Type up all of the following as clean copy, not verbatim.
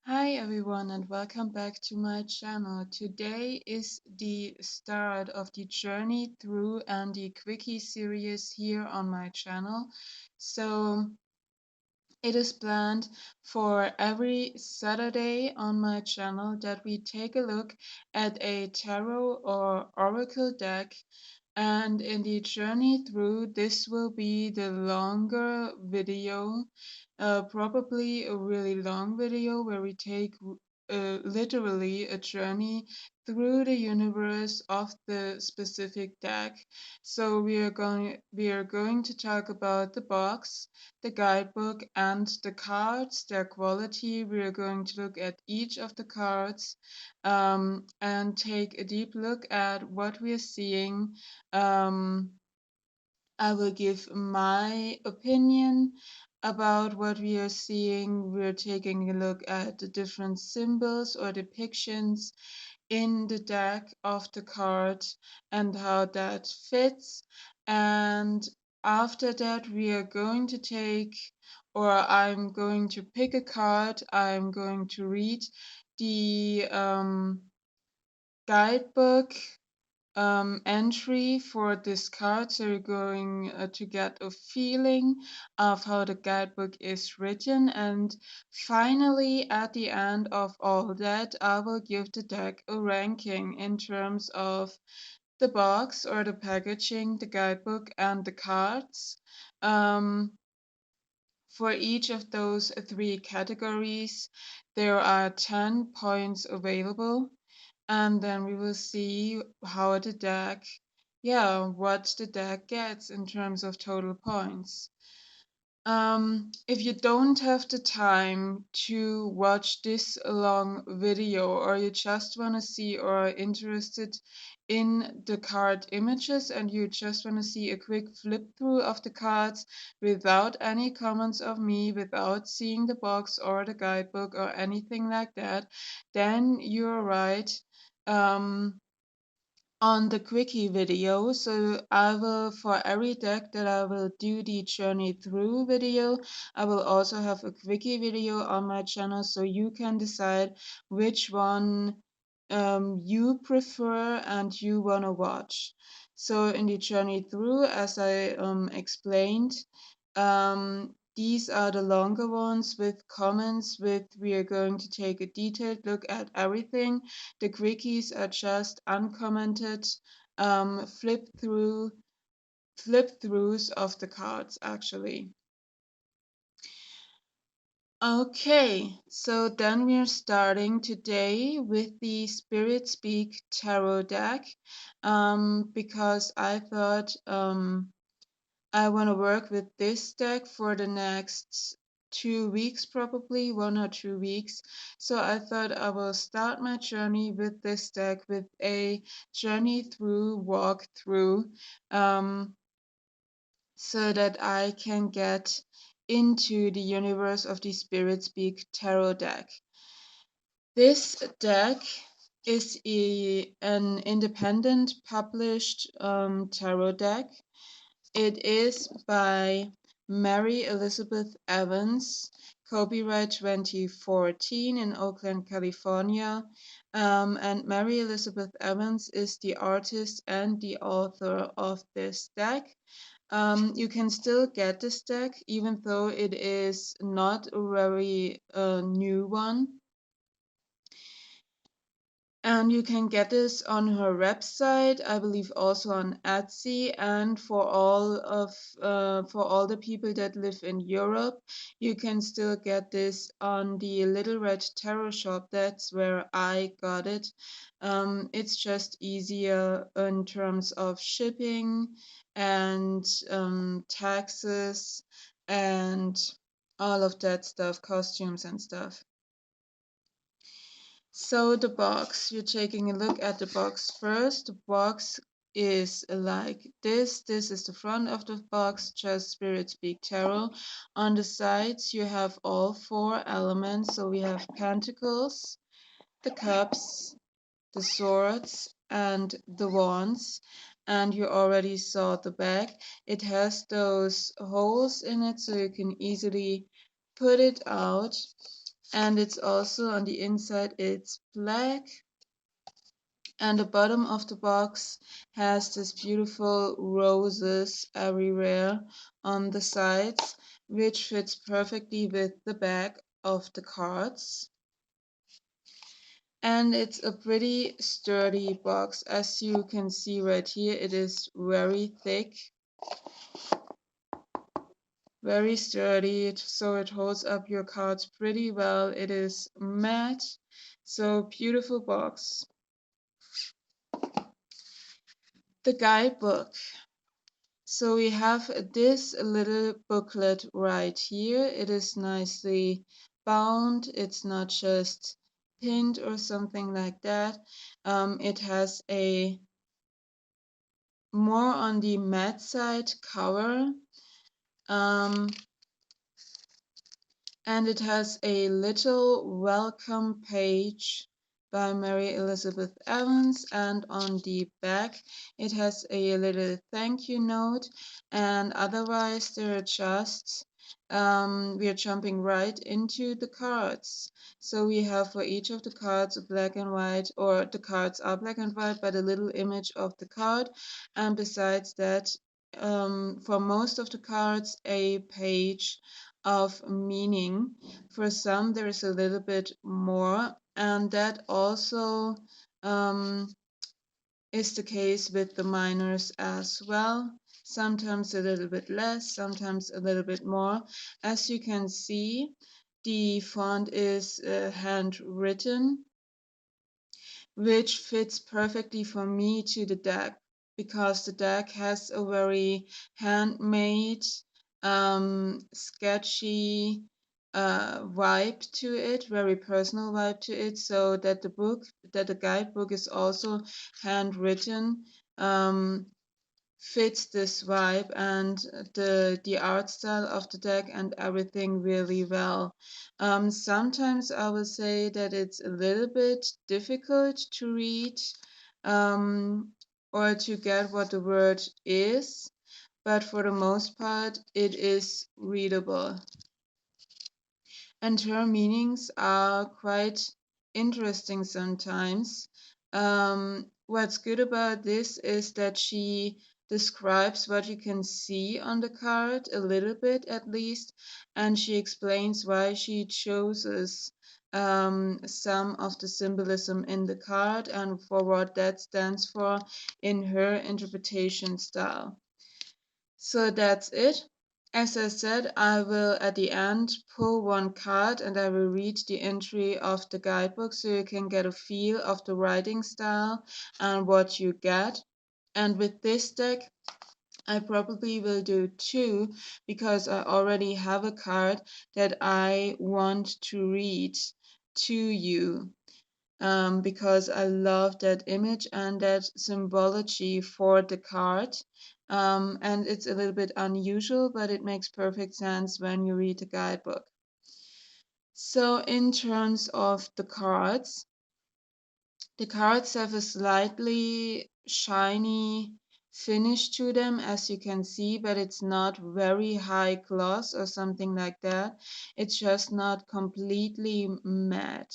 Hi everyone and welcome back to my channel. Today is the start of the journey through and the quickie series here on my channel. So it is planned for every Saturday on my channel that we take a look at a tarot or oracle deck, and in the journey through, this will be the longer video, probably a really long video where we take literally a journey through the universe of the specific deck. So we are going to talk about the box, the guidebook, and the cards, their quality. We are going to look at each of the cards and take a deep look at what we are seeing. um, I will give my opinion about what we are seeing. We're taking a look at the different symbols or depictions in the deck of the card and how that fits. And after that, we are going to take, or I'm going to pick a card. I'm going to read the guidebook entry for this card, so you're going to get a feeling of how the guidebook is written. And finally, at the end of all that, I will give the deck a ranking in terms of the box or the packaging, the guidebook, and the cards. For each of those three categories, there are 10 points available, and then we will see how the deck, what the deck gets in terms of total points. If you don't have the time to watch this long video, or you just want to see or are interested in the card images and you just want to see a quick flip through of the cards without any comments of me, without seeing the box or the guidebook or anything like that, then you're right. Um, on the quickie video. So I will, for every deck that I will do the journey through video, I will also have a quickie video on my channel, so you can decide which one you prefer and you want to watch. So in the journey through, as I explained, these are the longer ones with comments. We are going to take a detailed look at everything. The quickies are just uncommented flip throughs of the cards actually. Okay, so then we're starting today with the Spirit Speak Tarot deck, because I thought I want to work with this deck for the next 2 weeks, probably 1 or 2 weeks. So I thought I will start my journey with this deck with a journey through walkthrough, so that I can get into the universe of the Spirit Speak Tarot deck. This deck is an independent published tarot deck. It is by Mary Elizabeth Evans, copyright 2014 in Oakland, California. And Mary Elizabeth Evans is the artist and the author of this deck. You can still get this deck, even though it is not a very new one. And you can get this on her website, I believe also on Etsy, and for all the people that live in Europe, you can still get this on the Little Red Tarot shop. That's where I got it. It's just easier in terms of shipping and taxes and all of that stuff, costumes and stuff. So the box, you're taking a look at the box first. The box is like this. This is the front of the box, just Spirit Speak Tarot. On the sides, you have all four elements. So we have Pentacles, the Cups, the Swords, and the Wands. And you already saw the back. It has those holes in it, so you can easily put it out. and it's also on the inside, it's black. And the bottom of the box has this beautiful roses everywhere on the sides, which fits perfectly with the back of the cards. And it's a pretty sturdy box. As you can see right here, it is very thick, very sturdy, so it holds up your cards pretty well. It is matte, so beautiful box. The guidebook. So we have this little booklet right here. It is nicely bound. It's not just pinned or something like that. It has a more on the matte side cover. And it has a little welcome page by Mary Elizabeth Evans, and on the back it has a little thank you note, and otherwise there are just we are jumping right into the cards. So we have for each of the cards a black and white, or the cards are black and white, but a little image of the card, and besides that, for most of the cards, a page of meaning. For some, there is a little bit more, and that also is the case with the minors as well. Sometimes a little bit less, sometimes a little bit more. As you can see, the font is handwritten, which fits perfectly for me to the deck, because the deck has a very handmade, sketchy vibe to it, very personal vibe to it, so that the guidebook is also handwritten, fits this vibe and the art style of the deck and everything really well. Sometimes I will say that it's a little bit difficult to read, or to get what the word is, but for the most part it is readable. And her meanings are quite interesting sometimes. What's good about this is that she describes what you can see on the card, a little bit at least, and she explains why she chooses some of the symbolism in the card and for what that stands for in her interpretation style. So that's it. As I said, I will at the end pull one card and I will read the entry of the guidebook so you can get a feel of the writing style and what you get. And with this deck, I probably will do two, because I already have a card that I want to read to you. Because I love that image and that symbology for the card. And it's a little bit unusual, but it makes perfect sense when you read the guidebook. So in terms of the cards have a slightly shiny finish to them, as you can see, but it's not very high gloss or something like that. It's just not completely matte.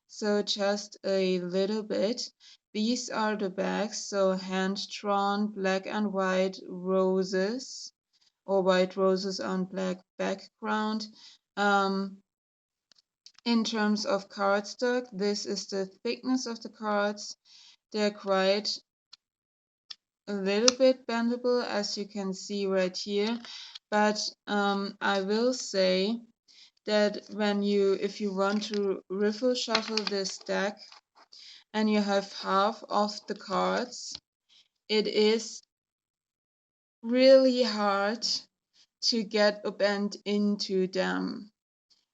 So just a little bit. These are the backs, so hand-drawn black and white roses, or white roses on black background. In terms of cardstock, this is the thickness of the cards. They're quite a little bit bendable, as you can see right here, but I will say that if you want to riffle shuffle this deck and you have half of the cards, it is really hard to get a bend into them.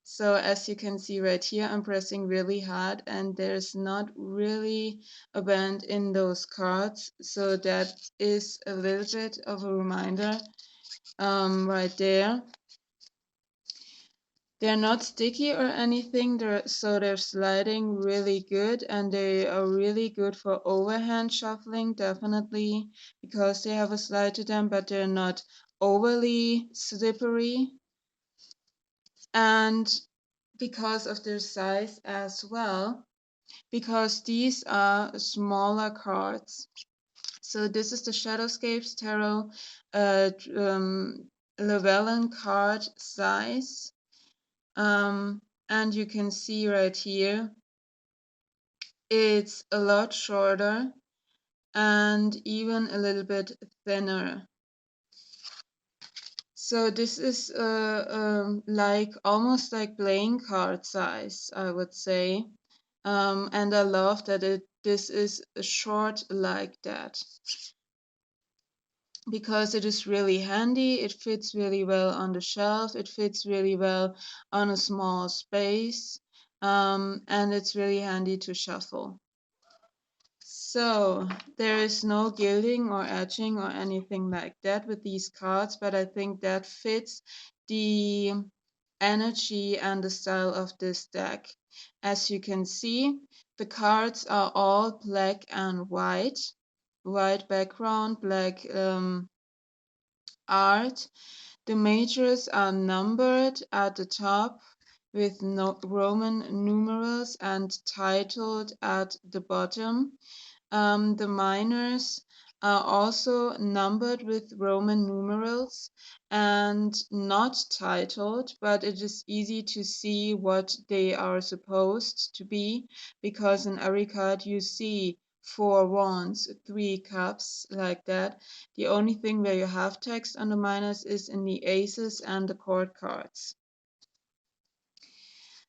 So as you can see right here, I'm pressing really hard and there's not really a bend in those cards. So that is a little bit of a reminder right there. They're not sticky or anything, so they're sliding really good, and they are really good for overhand shuffling, definitely, because they have a slide to them, but they're not overly slippery. And because of their size as well, because these are smaller cards. So this is the Shadowscapes Tarot Llewellyn card size. And you can see right here, it's a lot shorter and even a little bit thinner. So this is like almost like playing card size, I would say. And I love that this is short like that, because it is really handy. It fits really well on the shelf. It fits really well on a small space. And it's really handy to shuffle. So there is no gilding or etching or anything like that with these cards, but I think that fits the energy and the style of this deck. As you can see, the cards are all black and white background, black art. The majors are numbered at the top with Roman numerals and titled at the bottom. The minors are also numbered with Roman numerals and not titled, but it is easy to see what they are supposed to be, because in every card you see 4 wands, 3 cups, like that. The only thing where you have text on the minors is in the aces and the court cards.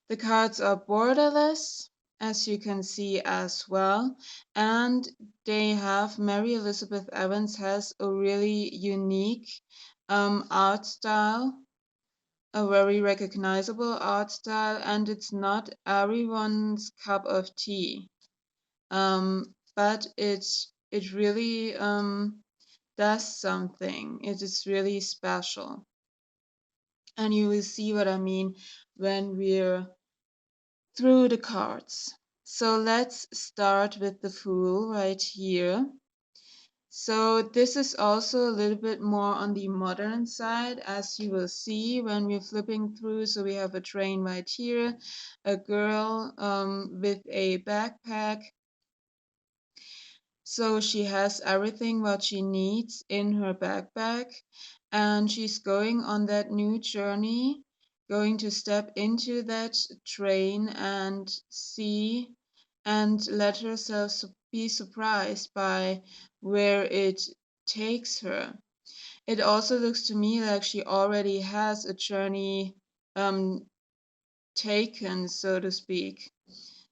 The cards are borderless, as you can see as well, and they have, Mary Elizabeth Evans has a really unique art style, a very recognizable art style, and it's not everyone's cup of tea. But it really does something. It is really special. And you will see what I mean when we're through the cards. So let's start with the Fool right here. So this is also a little bit more on the modern side, as you will see when we're flipping through. So we have a train right here, a girl with a backpack. So she has everything what she needs in her backpack, and she's going on that new journey, going to step into that train and see and let herself be surprised by where it takes her. It also looks to me like she already has a journey taken, so to speak.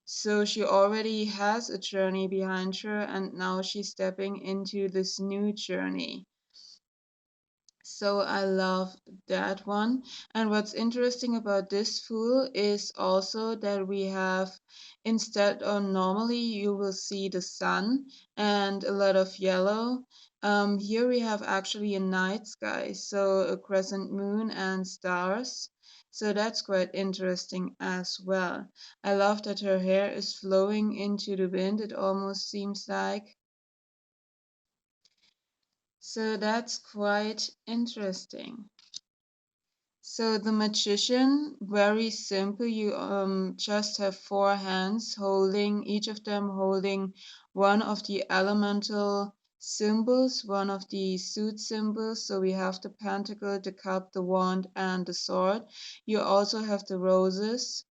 So she already has a journey behind her, and now she's stepping into this new journey. So I love that one. And what's interesting about this Fool is also that we have, instead of normally you will see the sun and a lot of yellow, here we have actually a night sky, so a crescent moon and stars. So that's quite interesting as well. I love that her hair is flowing into the wind, it almost seems like. So that's quite interesting. So the magician, very simple. You just have 4 hands holding, each of them holding one of the elemental symbols, one of the suit symbols. So we have the pentacle, the cup, the wand, and the sword. You also have the roses,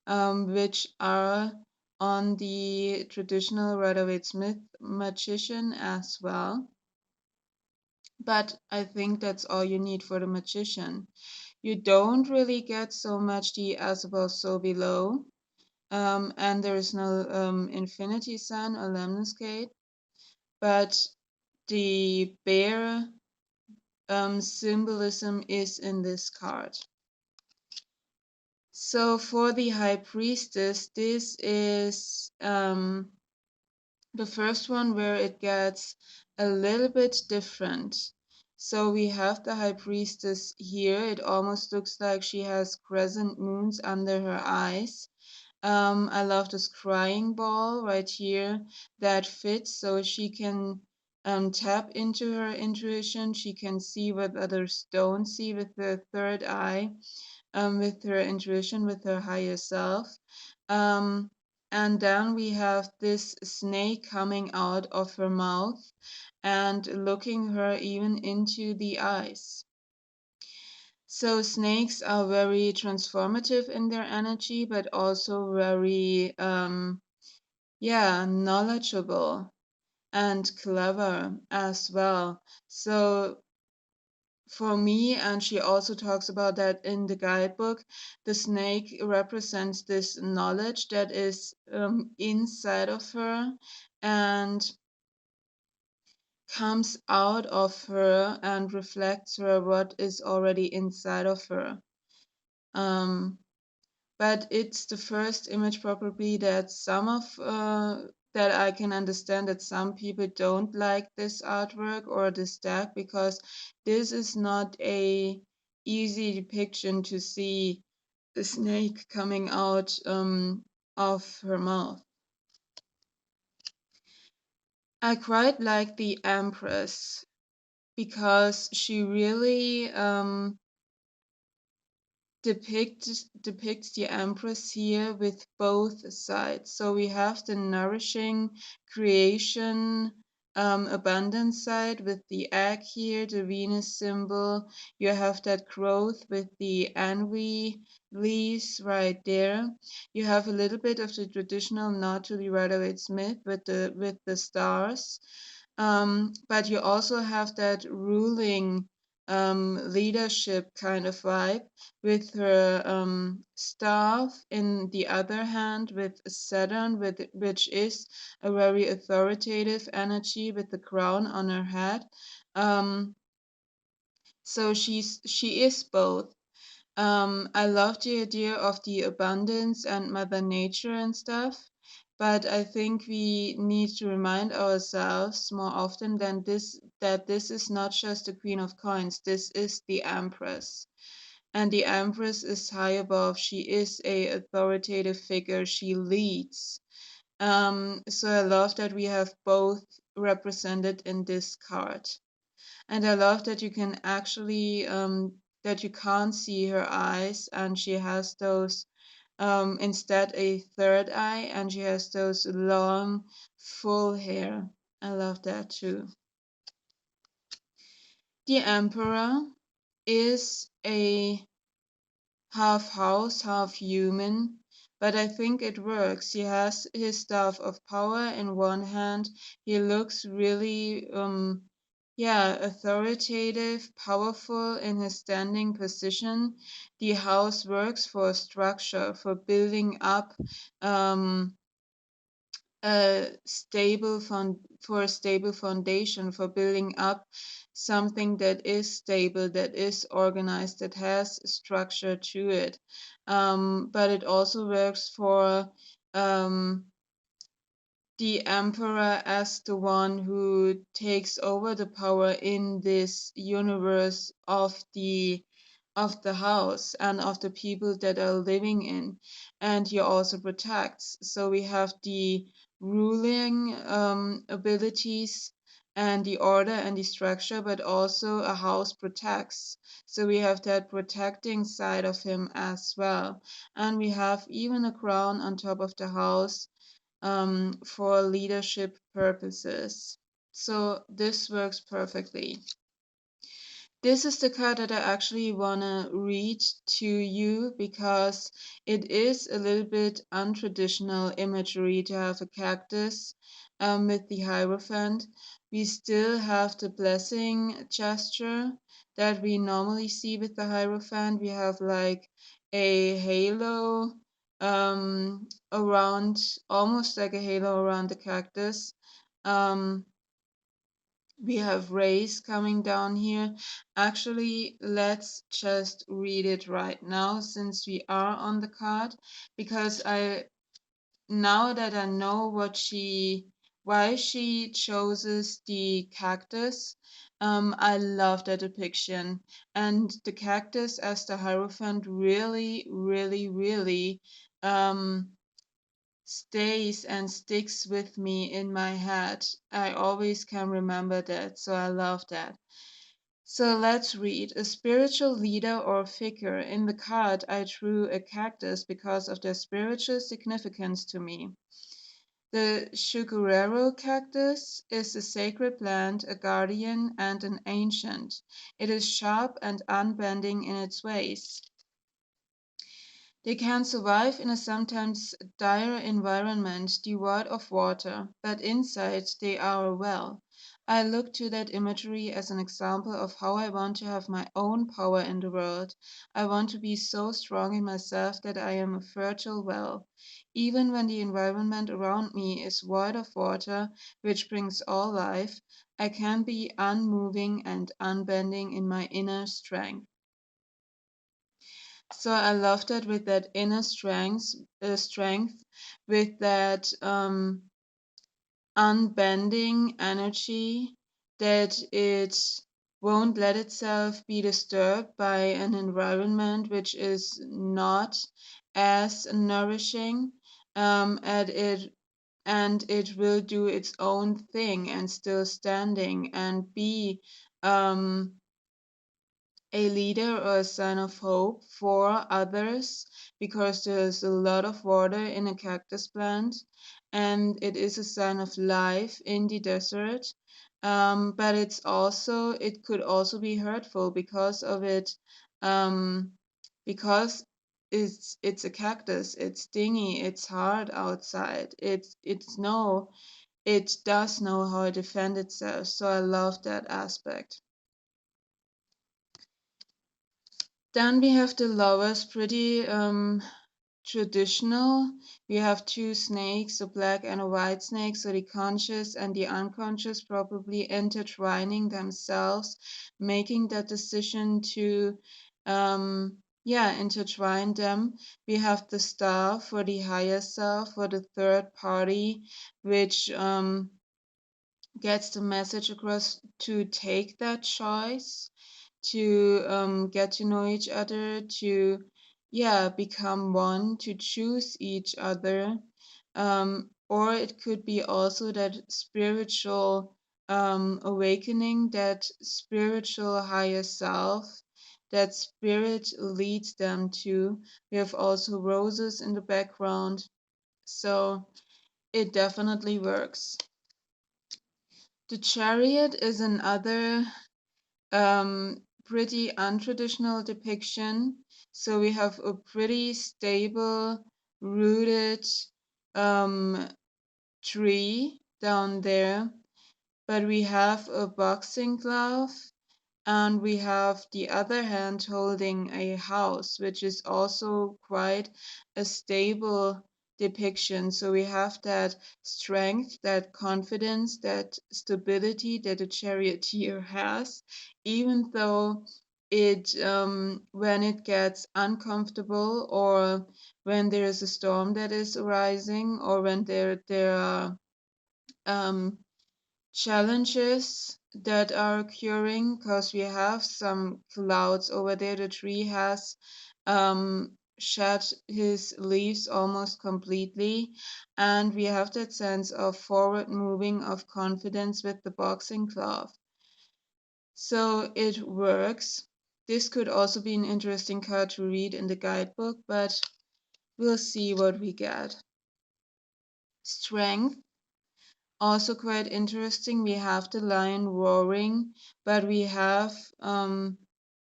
which are on the traditional Rider-Waite-Smith magician as well. But I think that's all you need for the magician. You don't really get so much the as above, so below. And there is no infinity sign or lemniscate, but the bear symbolism is in this card. So for the High Priestess, this is the first one where it gets a little bit different. So we have the High Priestess here. It almost looks like she has crescent moons under her eyes. I love this crying ball right here that fits, so she can tap into her intuition. She can see what others don't see with the third eye. with her intuition, with her higher self. Um, and then we have this snake coming out of her mouth and looking her even into the eyes. So snakes are very transformative in their energy, but also very, knowledgeable and clever as well. So for me, and she also talks about that in the guidebook, the snake represents this knowledge that is inside of her and comes out of her and reflects her what is already inside of her. Um, but it's the first image probably that some of that I can understand that some people don't like this artwork or this deck, because this is not a easy depiction to see the snake coming out of her mouth. I quite like the Empress because she really depicts the Empress here with both sides. So we have the nourishing creation, abundance side with the egg here, the Venus symbol. You have that growth with the envy leaves right there. You have a little bit of the traditional nod to the Rider-Waite-Smith with the stars. But you also have that ruling leadership kind of vibe with her staff in the other hand with Saturn, which is a very authoritative energy with the crown on her head. Um, so she is both. I love the idea of the abundance and Mother Nature and stuff, but I think we need to remind ourselves more often than this that this is not just the Queen of Coins, this is the Empress. And the Empress is high above, she is a authoritative figure, she leads. So I love that we have both represented in this card. And I love that you can actually that you can't see her eyes, and she has those instead a third eye, and she has those long full hair. I love that too. The Emperor is a half house, half human, but I think it works. He has his staff of power in one hand. He looks really authoritative, powerful in his standing position. The house works for structure, for building up um, a for a stable foundation, for building up something that is stable, that is organized, that has structure to it. But it also works for um, the emperor as the one who takes over the power in this universe of the house and of the people that are living in, and he also protects. So we have the ruling abilities and the order and the structure, but also a house protects. So we have that protecting side of him as well. And we have even a crown on top of the house for leadership purposes. So this works perfectly. This is the card that I actually want to read to you because it is a little bit untraditional imagery to have a cactus with the Hierophant. We still have the blessing gesture that we normally see with the Hierophant. We have like a halo around, almost like a halo around the cactus. Um, we have rays coming down here. Actually, let's just read it right now since we are on the card, because now that I know why she chooses the cactus, I love that depiction. And the cactus as the Hierophant really, really, really um, stays and sticks with me in my head. I always can remember that, so I love that. So let's read. A spiritual leader or figure. In the card, I drew a cactus because of their spiritual significance to me. The Shukurero cactus is a sacred plant, a guardian, and an ancient. It is sharp and unbending in its ways. They can survive in a sometimes dire environment devoid of water, but inside they are a well. I look to that imagery as an example of how I want to have my own power in the world. I want to be so strong in myself that I am a fertile well. Even when the environment around me is void of water, which brings all life, I can be unmoving and unbending in my inner strength. So I love that with that inner strength, with that unbending energy, that it won't let itself be disturbed by an environment which is not as nourishing, and it will do its own thing and still standing and be um, a leader or a sign of hope for others, because there's a lot of water in a cactus plant and it is a sign of life in the desert. But it could also be hurtful because of it, um, because it's a cactus, it's stingy, it's hard outside, it does know how to defend itself. So I love that aspect. Then we have the lovers, pretty traditional. We have two snakes, a black and a white snake, so the conscious and the unconscious probably intertwining themselves, making that decision to intertwine them. We have the star for the higher self, for the third party, which gets the message across to take that choice, to get to know each other, to become one, to choose each other. Or it could be also that spiritual awakening, that spiritual higher self, that spirit leads them to. We have also roses in the background, so it definitely works. The chariot is another pretty untraditional depiction. So we have a pretty stable, rooted um, tree down there, but we have a boxing glove, and we have the other hand holding a house, which is also quite a stable depiction. So we have that strength, that confidence, that stability that a charioteer has, even though when it gets uncomfortable, or when there is a storm that is arising, or when there are um, challenges that are occurring, because we have some clouds over there. The tree has shed his leaves almost completely, and we have that sense of forward moving, of confidence with the boxing glove. So it works. This could also be an interesting card to read in the guidebook, but we'll see what we get. Strength. Also quite interesting, we have the lion roaring, but we have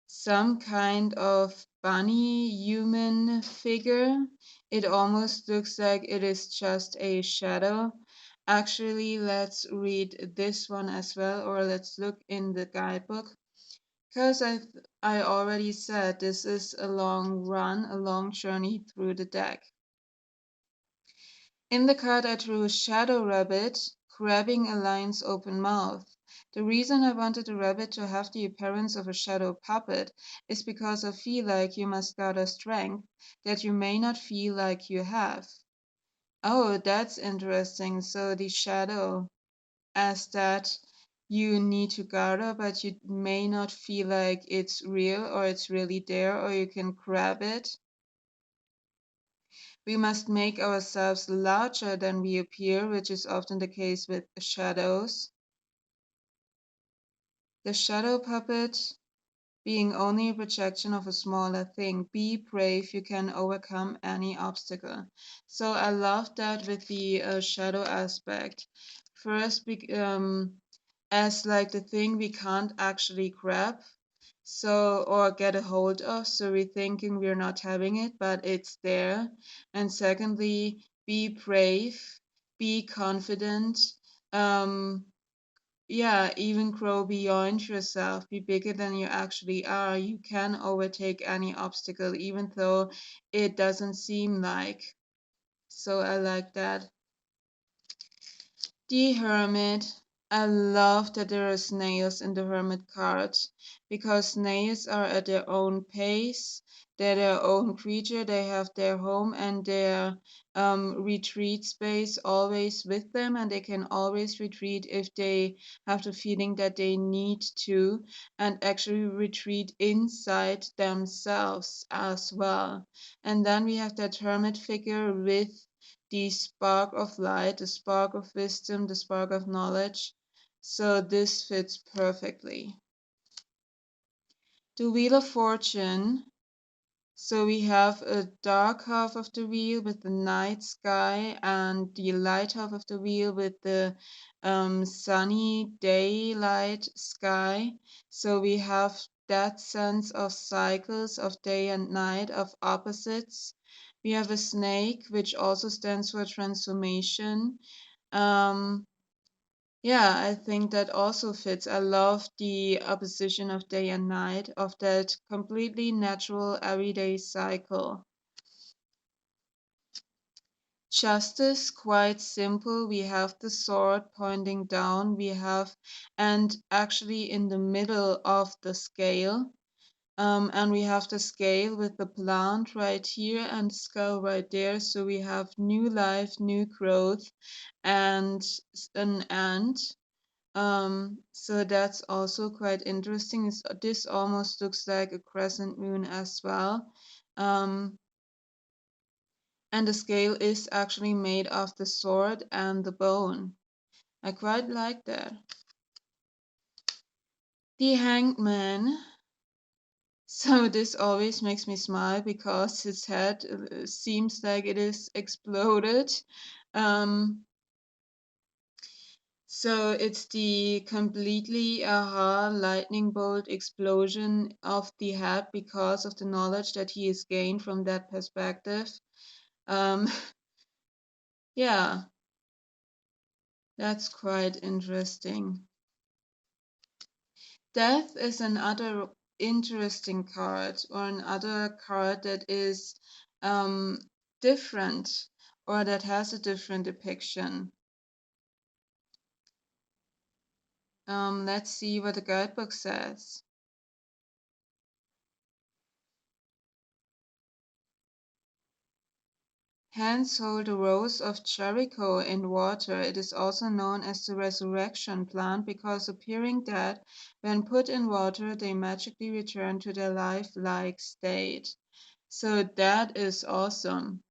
some kind of bunny human figure. It almost looks like it is just a shadow. Actually, let's read this one as well, or let's look in the guidebook. Because I already said this is a long run, a long journey through the deck. In the card I drew a shadow rabbit grabbing a lion's open mouth. The reason I wanted a rabbit to have the appearance of a shadow puppet is because I feel like you must gather strength that you may not feel like you have. Oh, that's interesting. So the shadow, as that you need to gather, but you may not feel like it's real, or it's really there, or you can grab it. We must make ourselves larger than we appear, which is often the case with shadows. The shadow puppet being only a projection of a smaller thing. Be brave, you can overcome any obstacle. So I love that with the shadow aspect. First, as like the thing we can't actually grab, so or get a hold of, so we're thinking we're not having it, but it's there. And secondly, be brave, be confident, um, yeah, even grow beyond yourself, be bigger than you actually are. You can overtake any obstacle, even though it doesn't seem like. So I like that. The Hermit. I love that there are snails in the Hermit card because snails are at their own pace. They're their own creature. They have their home and their retreat space always with them, and they can always retreat if they have the feeling that they need to, and actually retreat inside themselves as well. And then we have that hermit figure with the spark of light, the spark of wisdom, the spark of knowledge. So this fits perfectly. The Wheel of Fortune. So we have a dark half of the wheel with the night sky and the light half of the wheel with the sunny daylight sky. So we have that sense of cycles of day and night, of opposites. We have a snake, which also stands for transformation. Um, yeah, I think that also fits. I love the opposition of day and night, of that completely natural everyday cycle. Justice, quite simple. We have the sword pointing down. We have, and actually in the middle of the scale. And we have the scale with the plant right here and skull right there. So we have new life, new growth, and an ant. So that's also quite interesting. This almost looks like a crescent moon as well. Um, and the scale is actually made of the sword and the bone. I quite like that. The Hanged Man. So this always makes me smile because his head seems like it is exploded. Um, So it's the completely aha lightning bolt explosion of the head because of the knowledge that he has gained from that perspective. Um, yeah, that's quite interesting. Death is another interesting card, or another card that is um, different, or that has a different depiction. Let's see what the guidebook says. Hands hold a rose of Jericho in water. It is also known as the resurrection plant because appearing dead, when put in water, they magically return to their lifelike state. So that is awesome.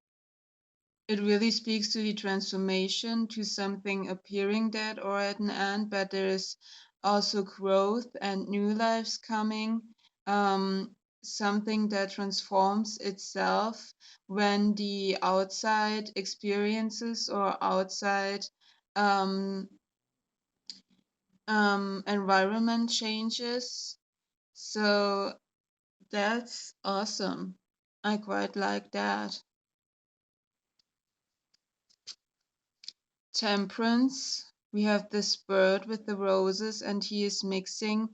It really speaks to the transformation to something appearing dead or at an end, but there is also growth and new lives coming. Something that transforms itself when the outside experiences or outside um, environment changes. So that's awesome. I quite like that. Temperance. We have this bird with the roses, and he is mixing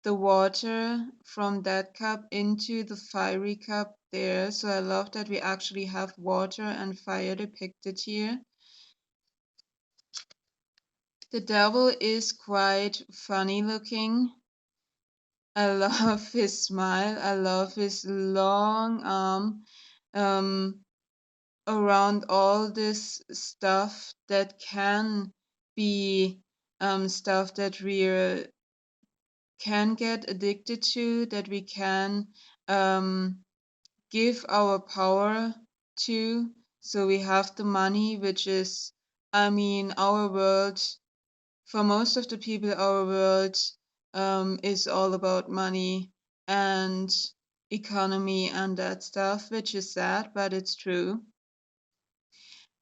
the water from that cup into the fiery cup there. So I love that we actually have water and fire depicted here. The devil is quite funny looking. I love his smile. I love his long arm around all this stuff that can be stuff that we can get addicted to, that we can um, give our power to. So we have the money, which is, I mean, our world, for most of the people, our world is all about money and economy and that stuff, which is sad, but it's true.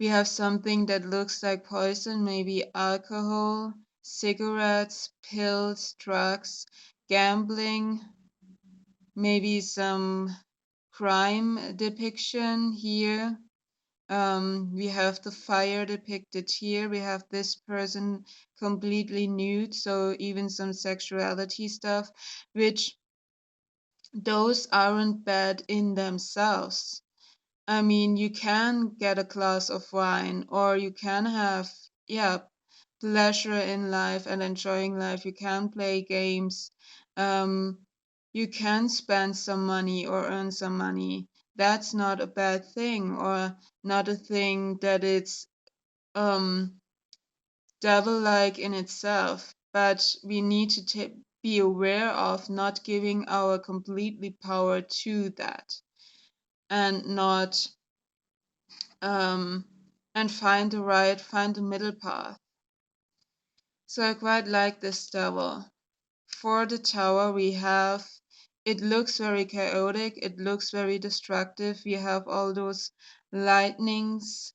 We have something that looks like poison, maybe alcohol, cigarettes, pills, drugs, gambling, maybe some crime depiction here. We have the fire depicted here. We have this person completely nude, so even some sexuality stuff, which those aren't bad in themselves. I mean, you can get a glass of wine, or you can have, yeah, pleasure in life and enjoying life. You can play games. Um, you can spend some money or earn some money. That's not a bad thing, or not a thing that it's devil-like in itself. But we need to be aware of not giving our completely power to that, and not um, and find the middle path. So I quite like this tower. For the tower we have, it looks very chaotic, it looks very destructive. We have all those lightnings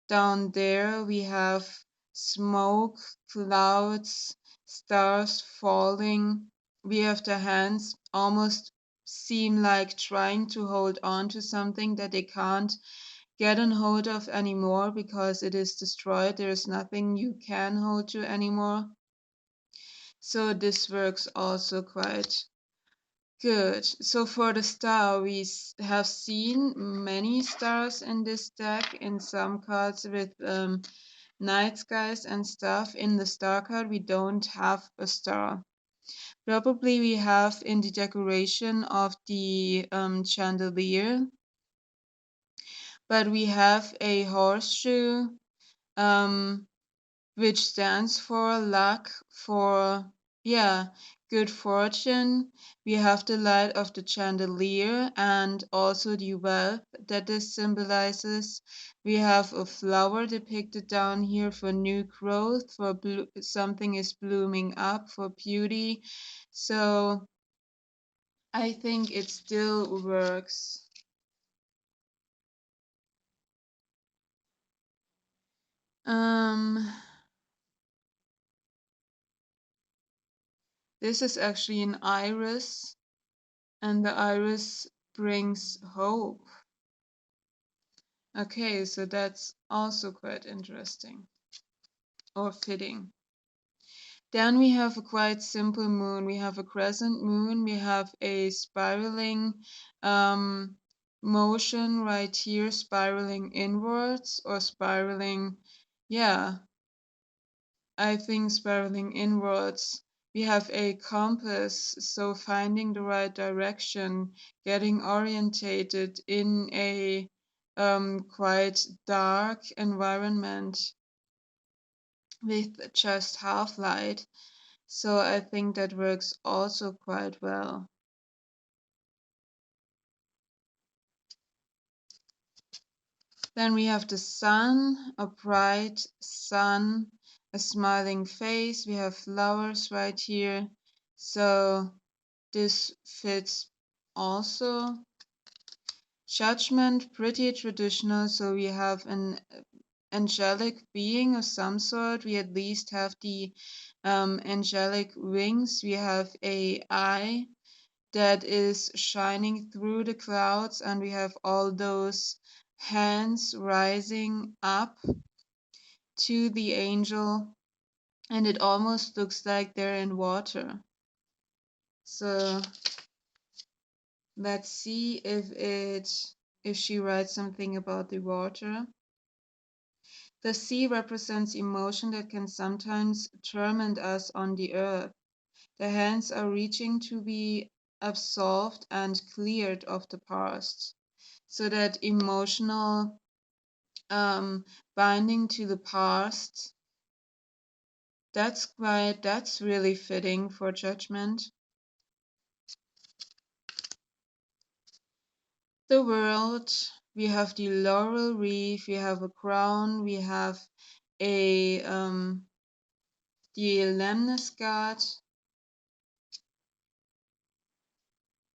down there. We have smoke, clouds, stars falling. We have the hands almost seem like trying to hold on to something that they can't get on hold of anymore because it is destroyed. There is nothing you can hold to anymore. So this works also quite good. So for the star, we have seen many stars in this deck, in some cards with night skies and stuff. In the star card, we don't have a star. Probably we have in the decoration of the chandelier, but we have a horseshoe, um, which stands for luck, for, yeah, good fortune. We have the light of the chandelier and also the wealth that this symbolizes. We have a flower depicted down here for new growth, for something is blooming up, for beauty. So I think it still works. Um, this is actually an iris, and the iris brings hope. Okay, so that's also quite interesting or fitting. Then we have a quite simple moon. We have a crescent moon. We have a spiraling um, motion right here, spiraling inwards or spiraling, yeah, I think spiraling inwards. We have a compass, so finding the right direction, getting orientated in a quite dark environment with just half light. So I think that works also quite well. Then we have the sun, a bright sun, a smiling face. We have flowers right here. So this fits also. Judgment, pretty traditional. So we have an angelic being of some sort. We at least have the angelic wings. We have a eye that is shining through the clouds, and we have all those hands rising up to the angel, and it almost looks like they're in water. So let's see if she writes something about the water. The sea represents emotion that can sometimes torment us on the earth. The hands are reaching to be absolved and cleared of the past. So that emotional binding to the past, that's really fitting for judgment. The world, we have the laurel wreath, we have a crown, we have a the lemniscate,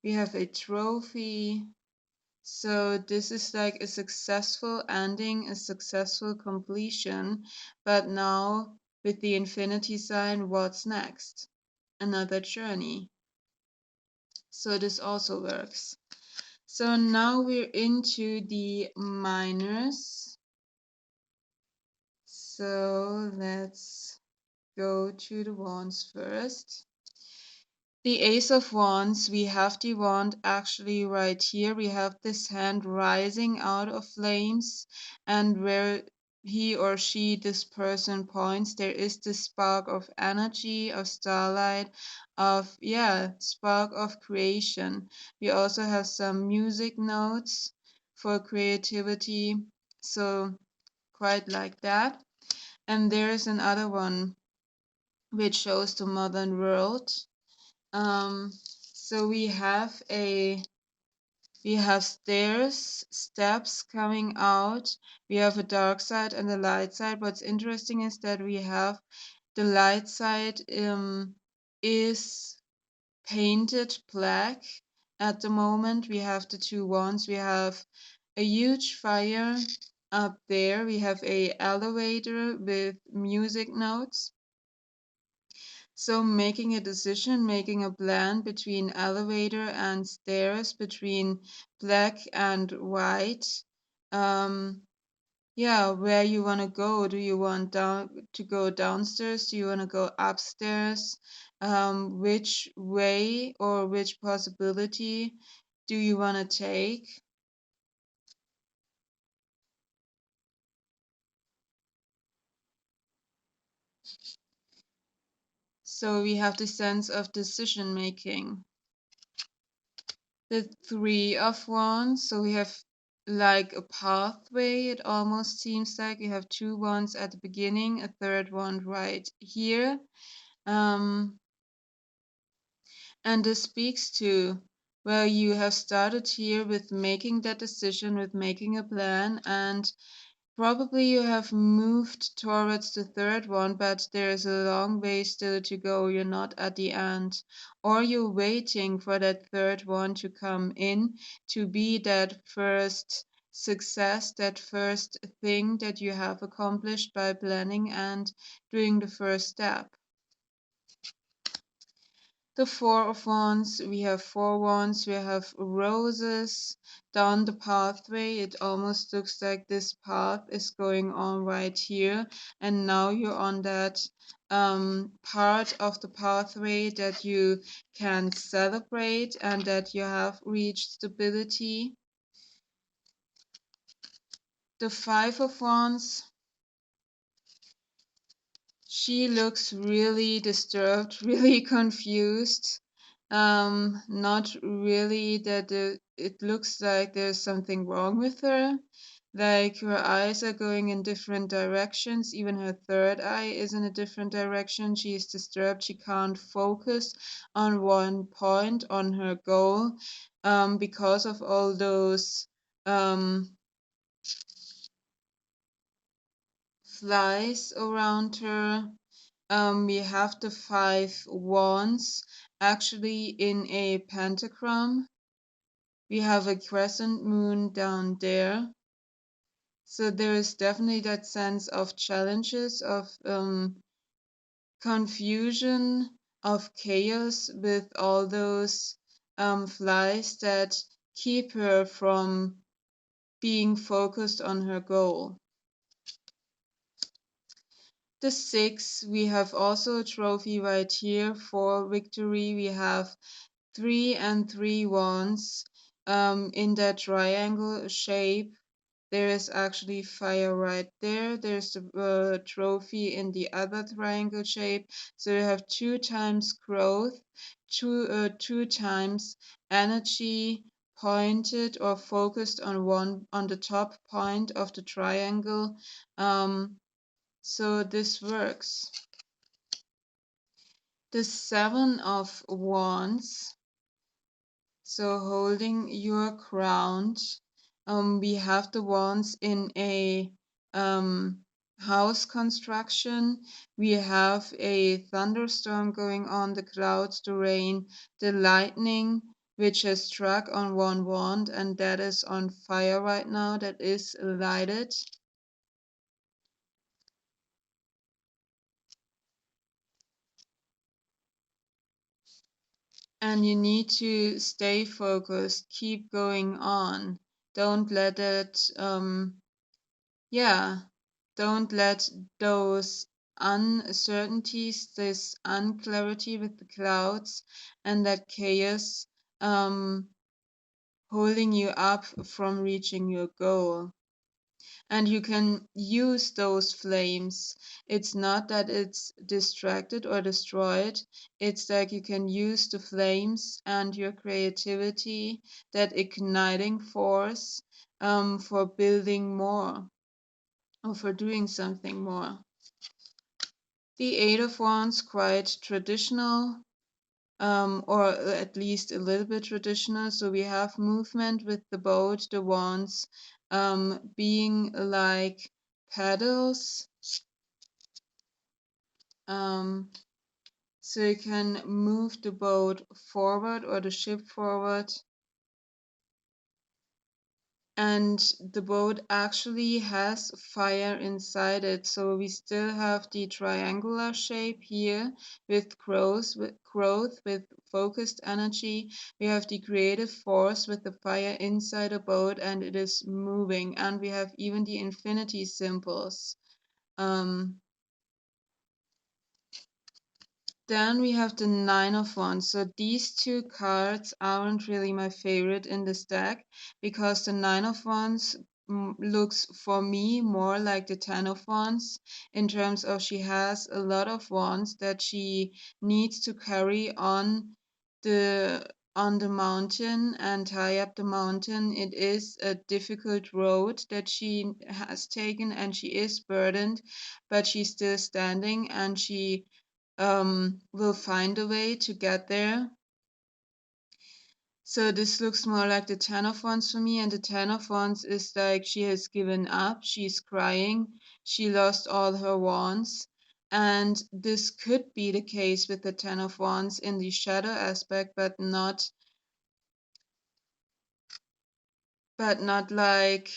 We have a trophy. So this is like a successful ending, a successful completion. But now with the infinity sign, what's next? Another journey. So this also works. So now we're into the minors. So let's go to the wands first. The Ace of Wands, we have the wand actually right here. We have this hand rising out of flames, and where he or she, this person points, there is this spark of energy, of starlight, of, yeah, spark of creation. We also have some music notes for creativity, so quite like that. And there's another one which shows the modern world. Um, so we have steps coming out. We have a dark side and a light side. What's interesting is that we have the light side is painted black at the moment. We have the two wands. We have a huge fire up there. We have a elevator with music notes. So making a decision, making a plan between elevator and stairs, between black and white. Um, yeah, where you want to go. Do you want to go downstairs? Do you want to go upstairs? Which way or which possibility do you want to take? So we have the sense of decision making. The Three of Wands. So we have like a pathway. It almost seems like you have two wands at the beginning, a third one right here. Um, and this speaks to where you have started here with making that decision, with making a plan, and probably you have moved towards the third one, but there's a long way still to go. You're not at the end. Or you're waiting for that third one to come in to be that first success, that first thing that you have accomplished by planning and doing the first step. The Four of Wands, we have four wands, we have roses down the pathway. It almost looks like this path is going on right here, and now you're on that part of the pathway that you can celebrate and that you have reached stability. The Five of Wands, she looks really disturbed, really confused. Not really that it looks like there's something wrong with her. Like her eyes are going in different directions. Even her third eye is in a different direction. She is disturbed. She can't focus on one point, on her goal, because of all those um, flies around her. We have the five wands actually in a pentagram. We have a crescent moon down there. So there is definitely that sense of challenges, of confusion, of chaos with all those flies that keep her from being focused on her goal. The six, we have also a trophy right here for victory. We have 3 and 3 wands in that triangle shape. There is actually fire right there. There's the trophy in the other triangle shape. So you have 2 times growth, two times energy pointed or focused on the top point of the triangle. So this works. The Seven of Wands. So holding your crown, we have the wands in a house construction. We have a thunderstorm going on, the clouds, the rain, the lightning, which has struck on one wand, and that is on fire right now, that is lighted. And you need to stay focused, keep going on. Don't let it, yeah, don't let those uncertainties, this unclarity with the clouds and that chaos, holding you up from reaching your goal. And you can use those flames. It's not that it's distracted or destroyed. It's like you can use the flames and your creativity, that igniting force, for building more or for doing something more. The Eight of Wands, quite traditional, or at least a little bit traditional. So we have movement with the boat, the wands, being like paddles. So you can move the boat forward or the ship forward. And the boat actually has fire inside it. So we still have the triangular shape here with growth, with focused energy. We have the creative force with the fire inside the boat, and it is moving. And we have even the infinity symbols. Then we have the Nine of Wands. So these two cards aren't really my favorite in this deck, because the Nine of Wands looks for me more like the Ten of Wands, in terms of she has a lot of wands that she needs to carry on the mountain and tie up the mountain. It is a difficult road that she has taken, and she is burdened, but she's still standing, and she will find a way to get there. So this looks more like the Ten of Wands for me, and the Ten of Wands is like she has given up, she's crying, she lost all her wands. And this could be the case with the Ten of Wands in the shadow aspect, but not like,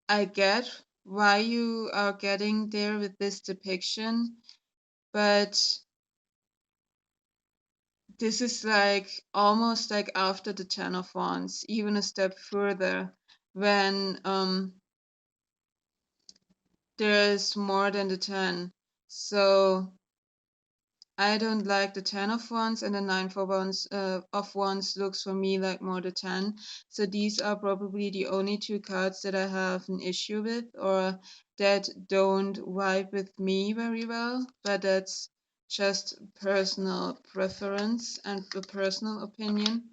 I get why you are getting there with this depiction, but this is like almost like after the Ten of Wands, even a step further, when there's more than the 10. So I don't like the Ten of Wands, and the Nine of Wands looks for me like more the 10. So these are probably the only two cards that I have an issue with, or that don't vibe with me very well, but that's just personal preference and a personal opinion,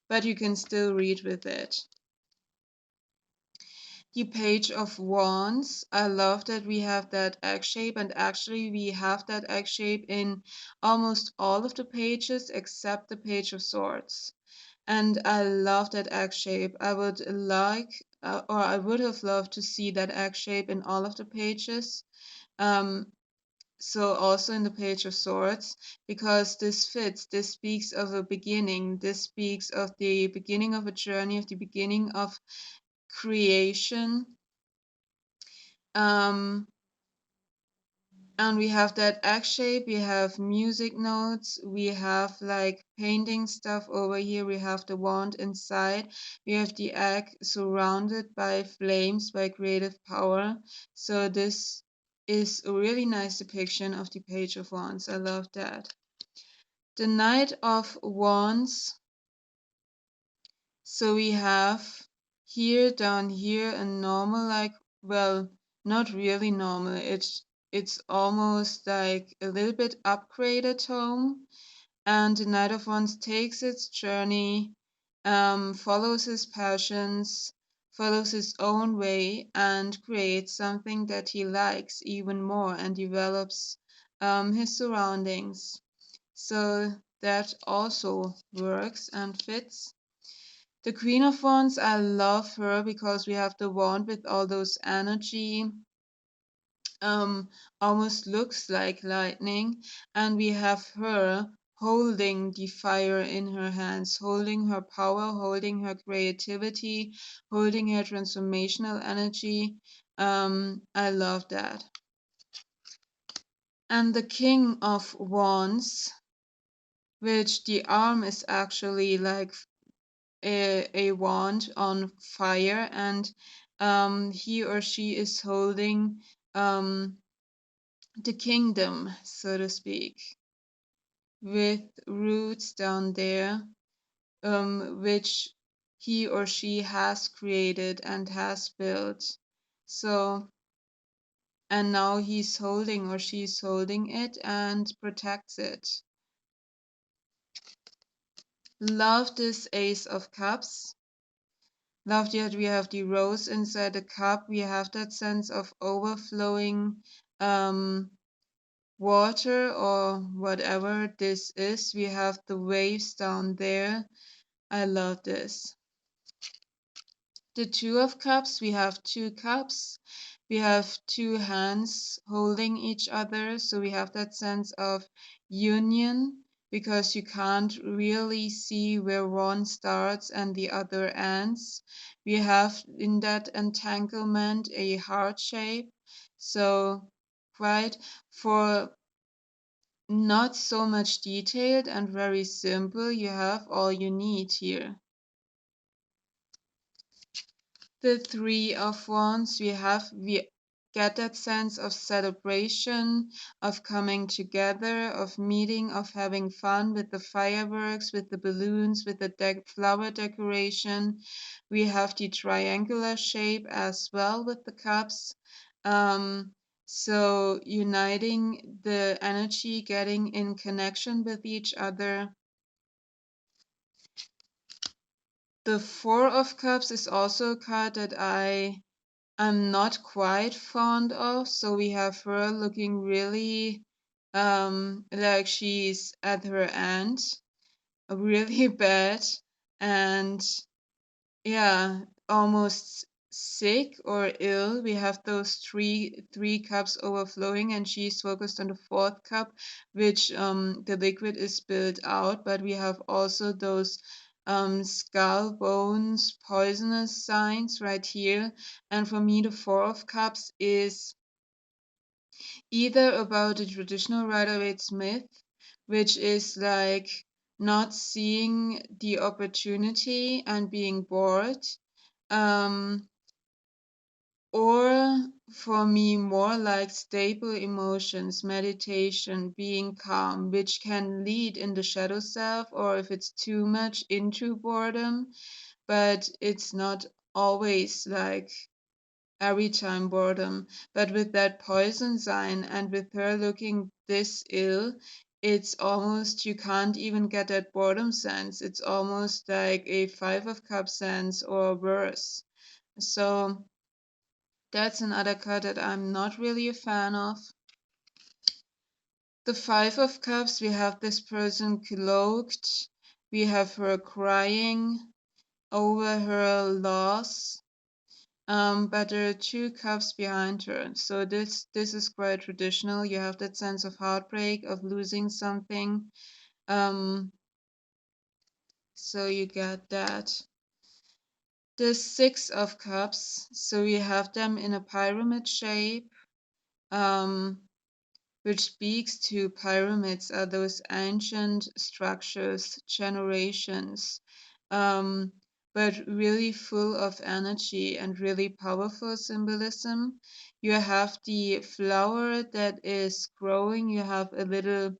but you can still read with it. The Page of Wands, I love that we have that egg shape, and actually we have that egg shape in almost all of the pages except the Page of Swords. And I love that egg shape. I would I would have loved to see that egg shape in all of the pages. So also in the Page of Swords, because this fits, this speaks of a beginning, this speaks of the beginning of a journey, of the beginning of creation. And we have that egg shape, we have music notes, we have like painting stuff over here, we have the wand inside, we have the egg surrounded by flames, by creative power. So this is a really nice depiction of the Page of Wands. I love that. The Knight of Wands. So we have here, down here, a normal, like, well, not really normal. It's almost like a little bit upgraded home. And the Knight of Wands takes its journey, follows his passions, follows his own way, and creates something that he likes even more, and develops his surroundings. So that also works and fits. The Queen of Wands, I love her because we have the wand with all those energy, almost looks like lightning, and we have her holding the fire in her hands, holding her power, holding her creativity, holding her transformational energy. I love that. And the King of Wands, which the arm is actually like a wand on fire, and he or she is holding the kingdom, so to speak, with roots down there, which he or she has created and has built. So, and now he's holding or she's holding it and protects it. Love this Ace of Cups. Love that we have the rose inside the cup. We have that sense of overflowing water or whatever this is. We have the waves down there. I love this. The Two of Cups, we have two cups. We have two hands holding each other. So we have that sense of union because you can't really see where one starts and the other ends. We have in that entanglement a heart shape. So, right, for not so much detailed and very simple, you have all you need here. The Three of Wands, we get that sense of celebration, of coming together, of meeting, of having fun with the fireworks, with the balloons, with the flower decoration. We have the triangular shape as well with the cups. So uniting the energy, getting in connection with each other. The Four of Cups is also a card that I'm not quite fond of. So we have her looking really like she's at her end, really bad, and yeah, almost sick or ill. We have those three cups overflowing, and she's focused on the fourth cup, which the liquid is spilled out. But we have also those skull bones poisonous signs right here. And for me, the Four of Cups is either about the traditional Rider-Waite-Smith, which is like not seeing the opportunity and being bored, um, or for me, more like stable emotions, meditation, being calm, which can lead in the shadow self, or if it's too much into boredom, but it's not always like every time boredom. But with that poison sign and with her looking this ill, it's almost you can't even get that boredom sense. It's almost like a Five of Cups sense or worse. So that's another card that I'm not really a fan of. The Five of Cups, we have this person cloaked. We have her crying over her loss. But there are two cups behind her. So this is quite traditional. You have that sense of heartbreak, of losing something. So you get that. The Six of Cups. So we have them in a pyramid shape. Which speaks to pyramids are those ancient structures, generations, but really full of energy and really powerful symbolism. You have the flower that is growing, you have a little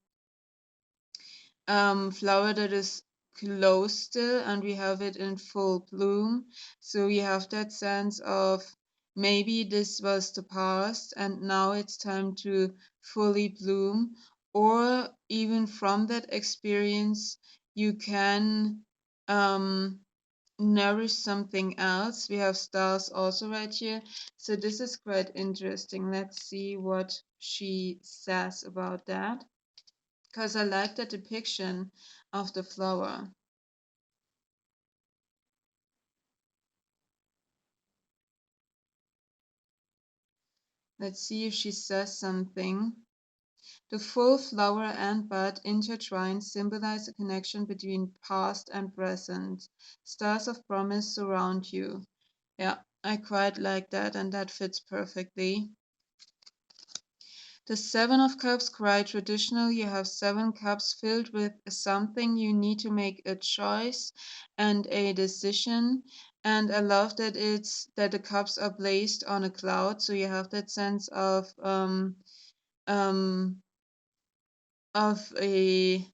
flower that is closed still, and we have it in full bloom. So we have that sense of maybe this was the past and now it's time to fully bloom, or even from that experience, you can nourish something else. We have stars also right here. So this is quite interesting. Let's see what she says about that, because I like the depiction of the flower. Let's see if she says something. The full flower and bud intertwined symbolize a connection between past and present. Stars of promise surround you. Yeah, I quite like that, and that fits perfectly. The Seven of Cups, quite traditional. You have 7 cups filled with something. You need to make a choice and a decision. And I love that it's that the cups are placed on a cloud, so you have that sense um of a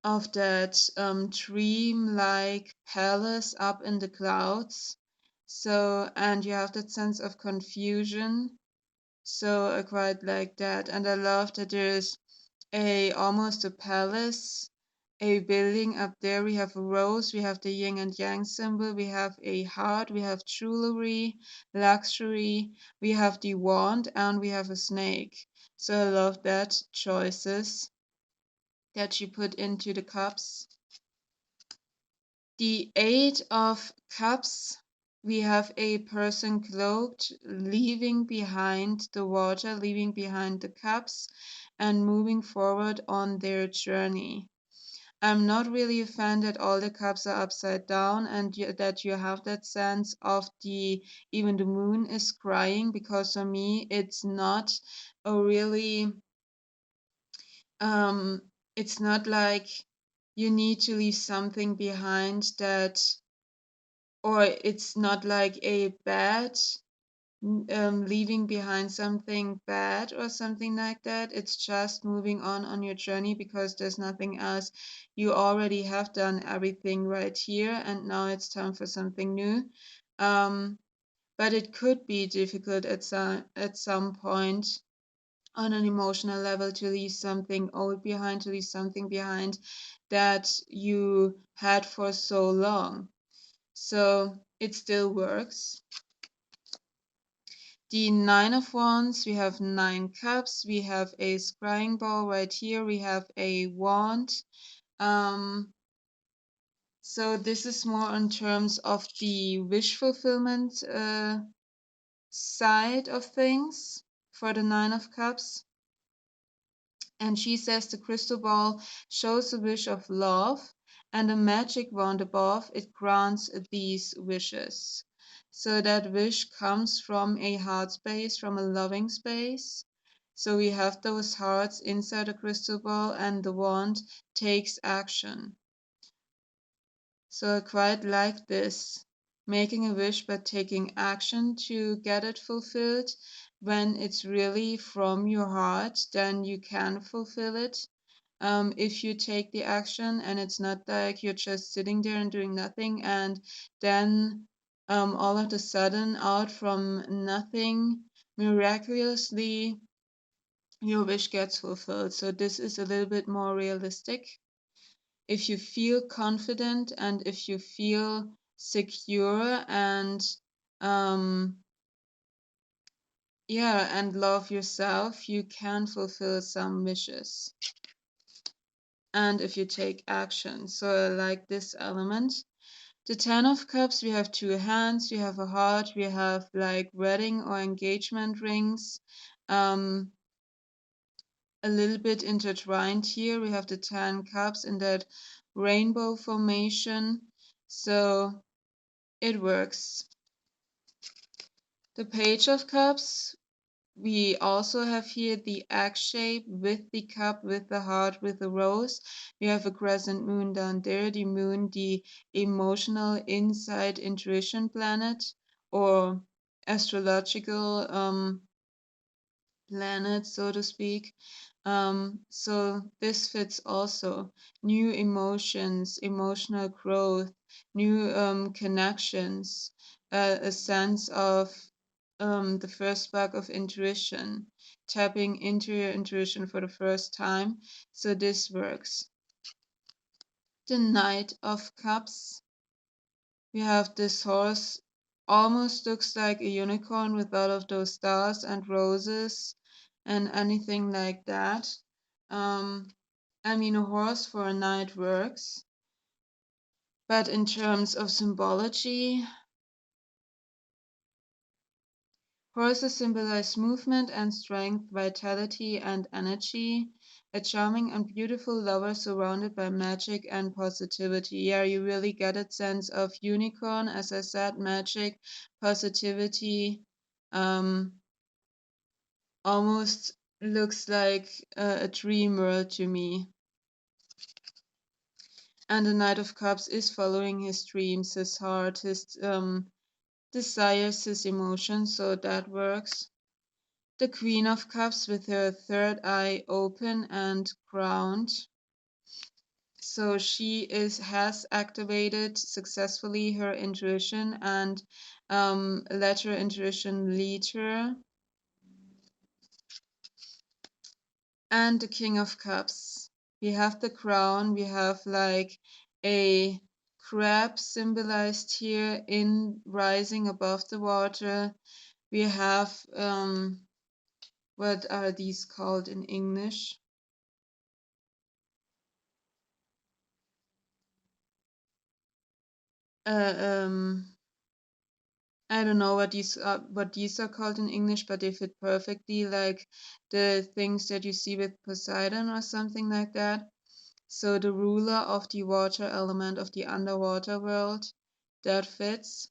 of that dream-like palace up in the clouds. So, and you have that sense of confusion. So I quite like that. And I love that there's almost a palace, a building up there. We have a rose, we have the yin and yang symbol, we have a heart, we have jewelry, luxury, we have the wand, and we have a snake. So I love that choices that she put into the cups. The Eight of Cups, we have a person cloaked, leaving behind the water, leaving behind the cups, and moving forward on their journey. I'm not really a fan that all the cups are upside down and that you have that sense of even the moon is crying, because for me it's not a really um it's not like you need to leave something behind that, or it's not like a bad leaving behind something bad or something like that. It's just moving on your journey, because there's nothing else. You already have done everything right here, and now it's time for something new. But it could be difficult at some point on an emotional level to leave something old behind, to leave something behind that you had for so long. So it still works. The Nine of Wands, we have 9 cups, we have a scrying ball right here, we have a wand. So this is more in terms of the wish fulfillment side of things for the Nine of Cups. And she says the crystal ball shows a wish of love, and a magic wand above it grants these wishes. So that wish comes from a heart space, from a loving space. So we have those hearts inside a crystal ball, and the wand takes action. So I quite like this, making a wish but taking action to get it fulfilled. When it's really from your heart, then you can fulfill it. If you take the action and it's not like you're just sitting there and doing nothing, and then all of a sudden, out from nothing, miraculously, your wish gets fulfilled. So this is a little bit more realistic. If you feel confident and if you feel secure and yeah, and love yourself, you can fulfill some wishes. And if you take action. So I like this element. The Ten of Cups, we have 2 hands, we have a heart, we have like wedding or engagement rings. A little bit intertwined here. We have the 10 cups in that rainbow formation. So it works. The Page of Cups, we also have here the egg shape with the cup, with the heart, with the rose. We have a crescent moon down there, the moon, the emotional insight intuition planet, or astrological planet, so to speak. So this fits also. New emotions, emotional growth, new connections, a sense of the first spark of intuition, tapping into your intuition for the first time. So this works. The Knight of Cups. We have this horse, almost looks like a unicorn with all of those stars and roses and anything like that. I mean, a horse for a knight works, but in terms of symbology, Horses symbolize movement and strength, vitality and energy. A charming and beautiful lover surrounded by magic and positivity. Yeah, you really get a sense of unicorn, as I said, magic, positivity. Um, Almost looks like a dream world to me. And the Knight of Cups is following his dreams, his heart, his desires, his emotions, so that works. The Queen of Cups with her third eye open and crowned. So she has activated successfully her intuition and let her intuition lead her. And the King of Cups. We have the crown, we have like a crab symbolized here in rising above the water. We have what are these called in English? Uh, um, I don't know what these are called in English, but they fit perfectly, like the things that you see with Poseidon or something like that. So the ruler of the water element of the underwater world, that fits.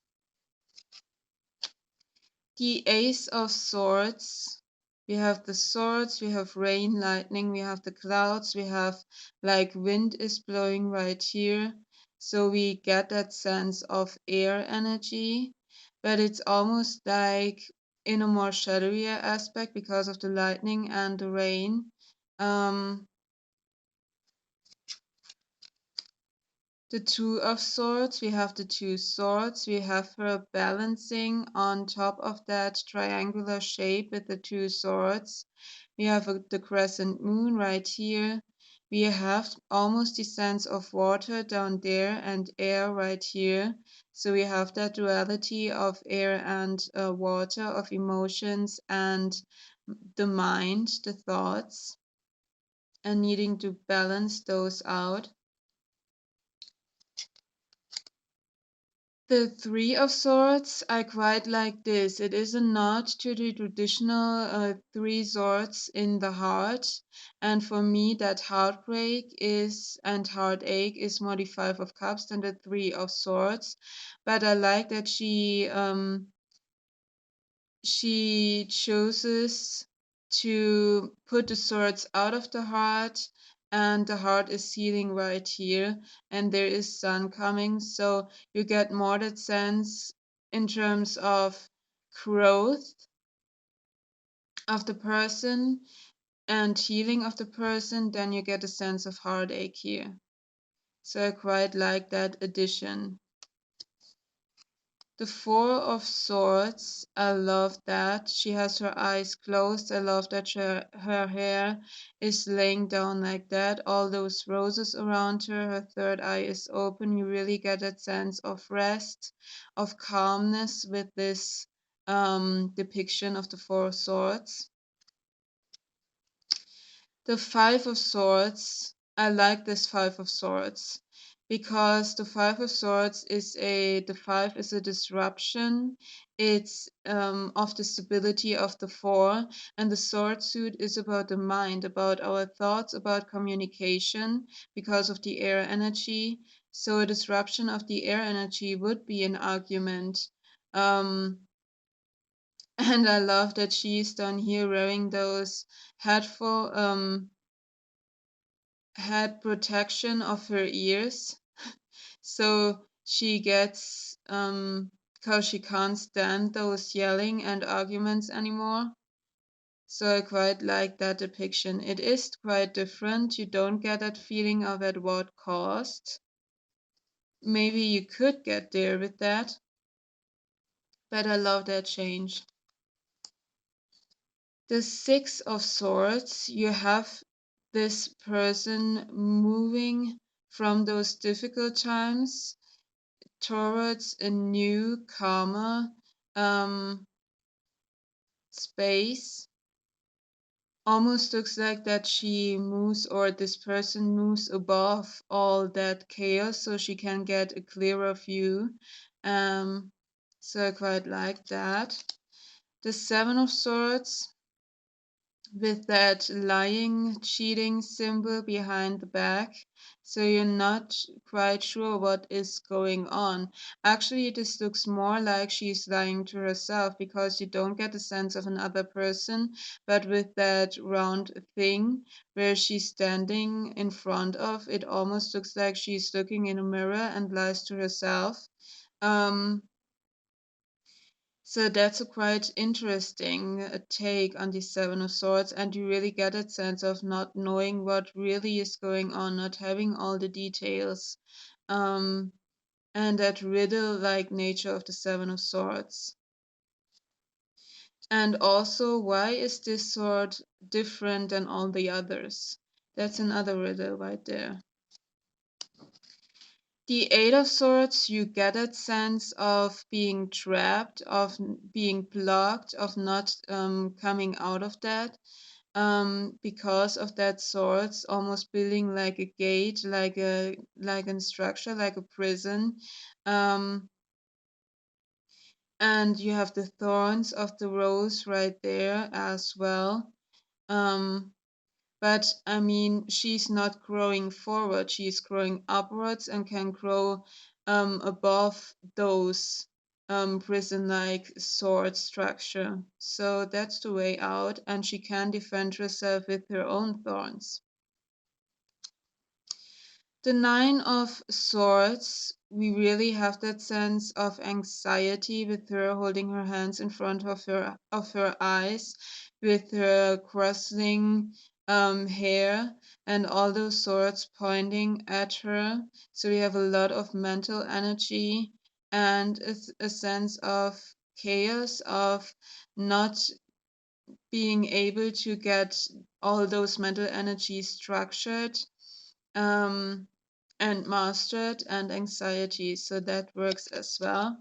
The Ace of Swords. We have the swords, we have rain, lightning, we have the clouds, we have like wind is blowing right here. So we get that sense of air energy, but it's almost like in a more shadowier aspect because of the lightning and the rain. Um, The Two of Swords, we have the two swords, we have her balancing on top of that triangular shape with the two swords. We have the crescent moon right here. We have almost the sense of water down there and air right here. So we have that duality of air and water, of emotions and the mind, the thoughts, and needing to balance those out. The Three of Swords, I quite like this. It is a nod to the traditional three swords in the heart. And for me, that heartbreak is and heartache is more the Five of Cups than the Three of Swords. But I like that she chooses to put the swords out of the heart, and the heart is healing right here, and there is sun coming, so you get more that sense in terms of growth of the person and healing of the person. Then you get a sense of heartache here, so I quite like that addition. The Four of Swords, I love that. She has her eyes closed. I love that her hair is laying down like that. All those roses around her. Her third eye is open. You really get that sense of rest, of calmness with this depiction of the Four of Swords. The Five of Swords, I like this Five of Swords because the Five of Swords the five is a disruption. It's of the stability of the four, and the sword suit is about the mind, about our thoughts, about communication because of the air energy. So a disruption of the air energy would be an argument. Um, and I love that she's down here wearing those headful had protection of her ears, so she gets because she can't stand those yelling and arguments anymore. So I quite like that depiction. It is quite different. You don't get that feeling of at what cost. Maybe you could get there with that, but I love that change. The Six of Swords, you have this person moving from those difficult times towards a new, calmer space. Almost looks like that she moves, or this person moves above all that chaos so she can get a clearer view. So I quite like that. The Seven of Swords with that lying, cheating symbol behind the back. So you're not quite sure what is going on. Actually, this looks more like she's lying to herself because you don't get a sense of another person, but with that round thing where she's standing in front of, it almost looks like she's looking in a mirror and lies to herself. Um, so that's a quite interesting take on the Seven of Swords, and you really get a sense of not knowing what really is going on, not having all the details, um, and that riddle-like nature of the Seven of Swords. And also, why is this sword different than all the others? That's another riddle right there. The Eight of Swords, you get that sense of being trapped, of being blocked, of not coming out of that, because of that swords almost building like a gate, like a structure, like a prison. Um, and you have the thorns of the rose right there as well. Um, but I mean, she's not growing forward, she's growing upwards and can grow above those prison-like sword structure. So that's the way out, and she can defend herself with her own thorns. The Nine of Swords, we really have that sense of anxiety with her holding her hands in front of her eyes, with her crossing hair and all those swords pointing at her. So we have a lot of mental energy and a sense of chaos, of not being able to get all those mental energy structured. Um, and mastered, and anxiety, so that works as well.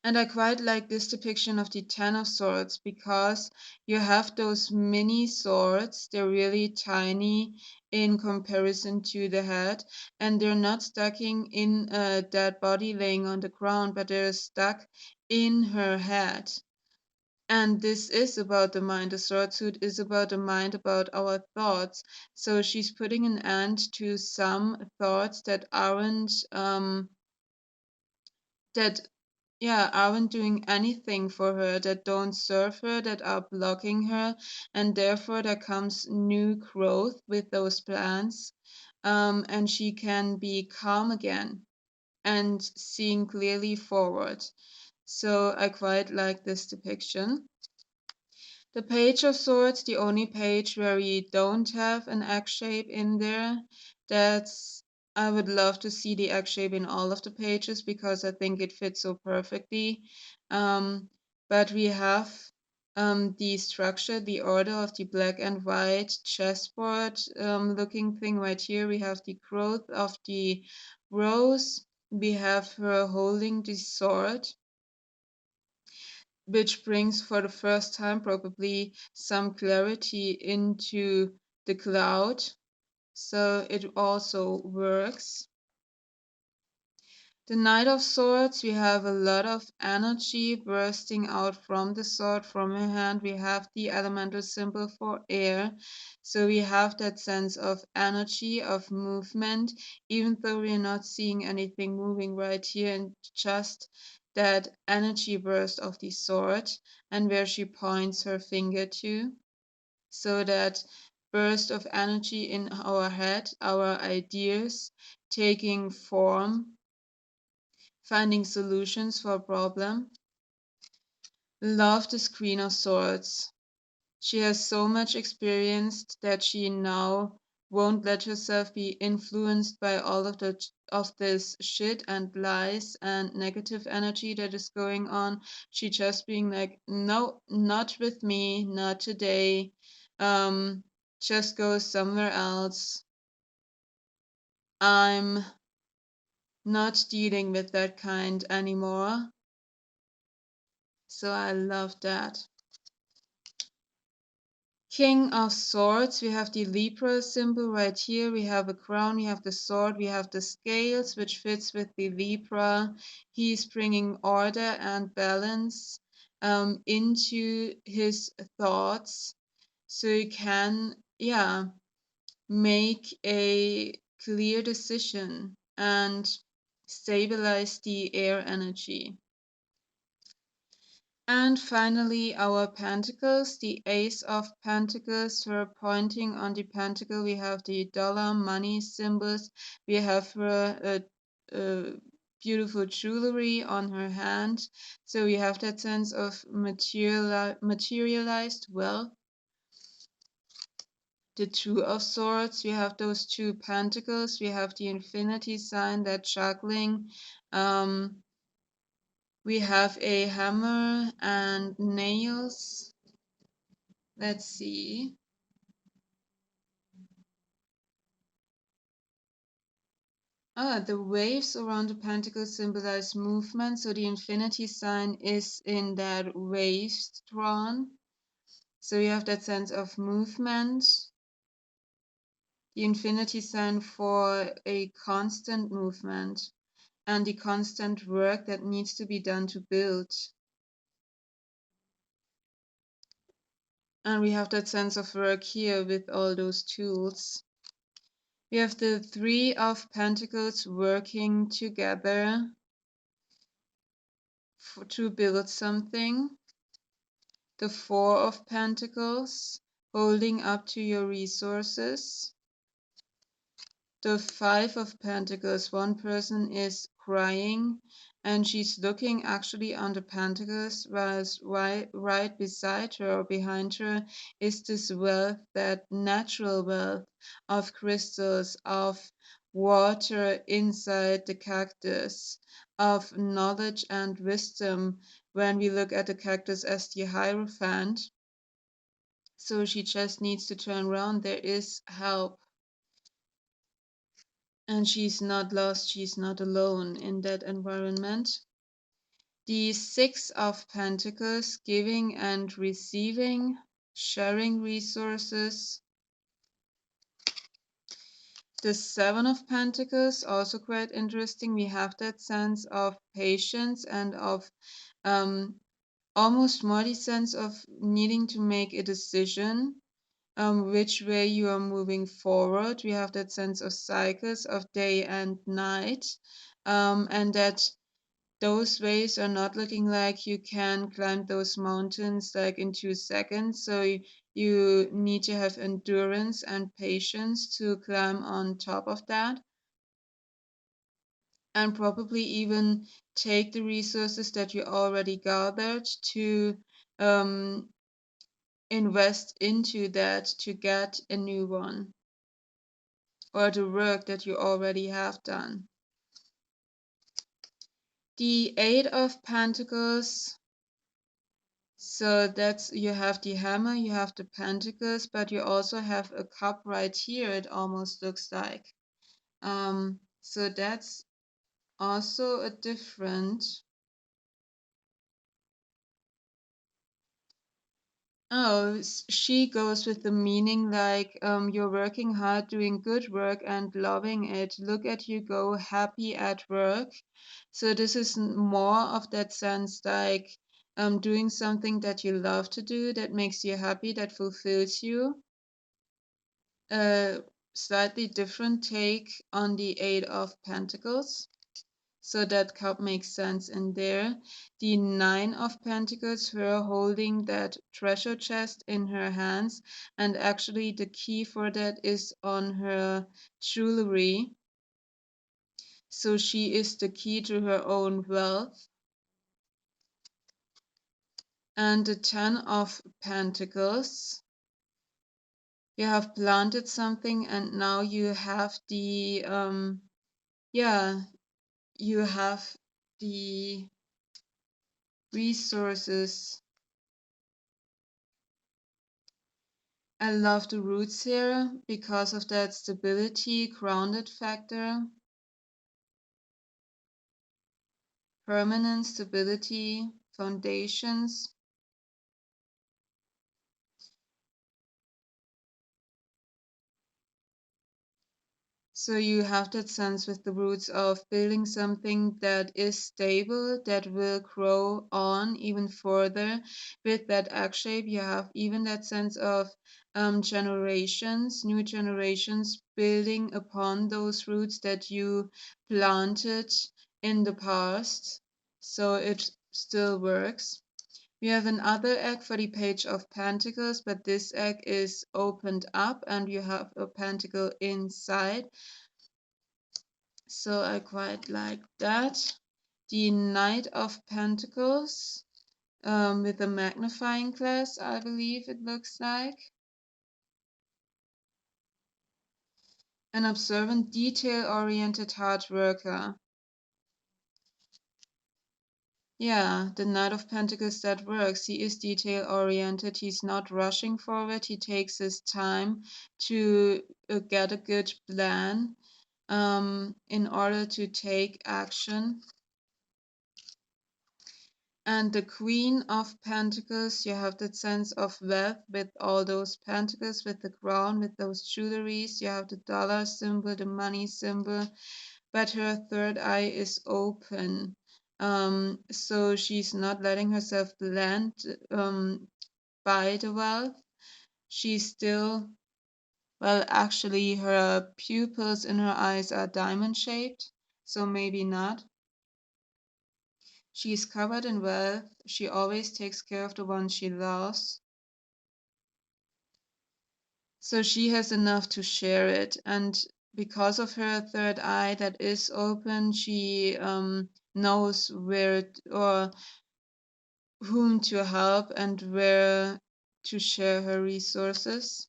And I quite like this depiction of the Ten of Swords because you have those mini swords, they're really tiny in comparison to the head, and they're not stuck in a dead body laying on the ground, but they're stuck in her head. And this is about the mind. The sword suit is about the mind, about our thoughts. So she's putting an end to some thoughts that that aren't doing anything for her, that don't serve her, that are blocking her, and therefore there comes new growth with those plans. And she can be calm again and seeing clearly forward. So I quite like this depiction. The Page of Swords, the only page where we don't have an X shape in there. That's I would love to see the X shape in all of the pages because I think it fits so perfectly. But we have the structure, the order of the black and white chessboard looking thing right here. We have the growth of the rose. We have her holding the sword, which brings for the first time probably some clarity into the cloud. So it also works. The Knight of Swords, we have a lot of energy bursting out from the sword, from her hand. We have the elemental symbol for air. So we have that sense of energy, of movement, even though we're not seeing anything moving right here, and just that energy burst of the sword and where she points her finger to. So that burst of energy in our head, our ideas taking form, finding solutions for a problem. Love the Queen of Swords. She has so much experience that she now won't let herself be influenced by all of this shit and lies and negative energy that is going on. She just being like, no, not with me, not today. Um, just go somewhere else. I'm not dealing with that kind anymore. So I love that. King of Swords, we have the Libra symbol right here. We have a crown, we have the sword, we have the scales, which fits with the Libra. He's bringing order and balance. into his thoughts, so you can, yeah, make a clear decision and stabilize the air energy. And finally, our pentacles, the Ace of Pentacles, her pointing on the pentacle. We have the dollar, money symbols. We have her beautiful jewelry on her hand. So we have that sense of materialized wealth. The Two of Swords, we have those two pentacles. We have the infinity sign, that juggling. We have a hammer and nails. Let's see. The waves around the pentacle symbolize movement. So the infinity sign is in that waves drawn. So you have that sense of movement. The infinity sign for a constant movement and the constant work that needs to be done to build. And we have that sense of work here with all those tools. We have the Three of Pentacles working together to build something. The Four of Pentacles holding up to your resources. The Five of Pentacles, one person is crying and she's looking actually on the pentacles, whereas right beside her or behind her is this wealth, that natural wealth of crystals, of water inside the cactus, of knowledge and wisdom when we look at the cactus as the Hierophant. So she just needs to turn around. There is help. And she's not lost, she's not alone in that environment. The Six of Pentacles, giving and receiving, sharing resources. The Seven of Pentacles, also quite interesting. We have that sense of patience and of almost more the sense of needing to make a decision. Which way you are moving forward. We have that sense of cycles of day and night, and that those ways are not looking like you can climb those mountains like in 2 seconds. So you need to have endurance and patience to climb on top of that, and probably even take the resources that you already gathered to invest into that to get a new one, or the work that you already have done. The Eight of Pentacles, so that's, you have the hammer, you have the pentacles, but you also have a cup right here, it almost looks like. So that's also a different. Oh, she goes with the meaning like you're working hard, doing good work and loving it. Look at you go, happy at work. So this is more of that sense like doing something that you love to do, that makes you happy, that fulfills you. A slightly different take on the Eight of Pentacles. So that cup makes sense in there. The Nine of Pentacles, her holding that treasure chest in her hands, and actually the key for that is on her jewelry. So she is the key to her own wealth. And the Ten of Pentacles, you have planted something and now you have the yeah, you have the resources. I love the roots here because of that stability, grounded factor, permanent stability, foundations. So you have that sense with the roots of building something that is stable, that will grow on even further. With that egg shape, you have even that sense of generations, new generations building upon those roots that you planted in the past. So it still works. We have another egg for the Page of Pentacles, but this egg is opened up and you have a pentacle inside. So I quite like that. The Knight of Pentacles with a magnifying glass, I believe it looks like. An observant, detail-oriented hard worker. Yeah, the Knight of Pentacles, that works. He is detail-oriented. He's not rushing forward. He takes his time to get a good plan in order to take action. And the Queen of Pentacles, you have that sense of wealth with all those pentacles, with the crown, with those jewelries. You have the dollar symbol, the money symbol, but her third eye is open. So she's not letting herself blend by the wealth. She's still, well, actually, her pupils in her eyes are diamond shaped, so maybe not. She is covered in wealth. She always takes care of the ones she loves. So she has enough to share it. And because of her third eye that is open, she knows where or whom to help and where to share her resources.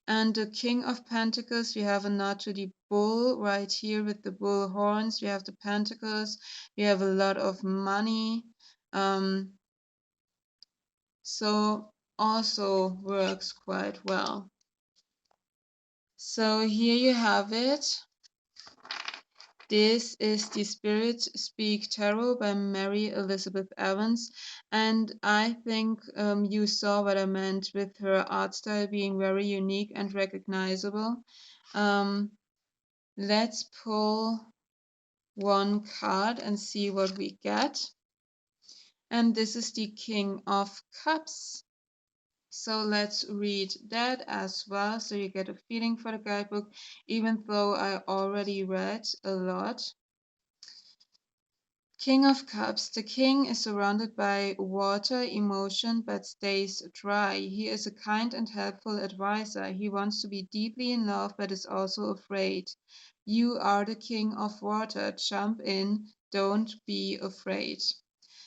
And the King of Pentacles, we have a nod to the bull right here with the bull horns. We have the pentacles. We have a lot of money. So also works quite well. So here you have it. This is the Spirit Speak Tarot by Mary Elizabeth Evans. And I think you saw what I meant with her art style being very unique and recognizable. Let's pull one card and see what we get. And this is the King of Cups. So let's read that as well, so you get a feeling for the guidebook, even though I already read a lot. King of Cups. The king is surrounded by water, emotion, but stays dry. He is a kind and helpful advisor. He wants to be deeply in love, but is also afraid. You are the king of water. Jump in. Don't be afraid.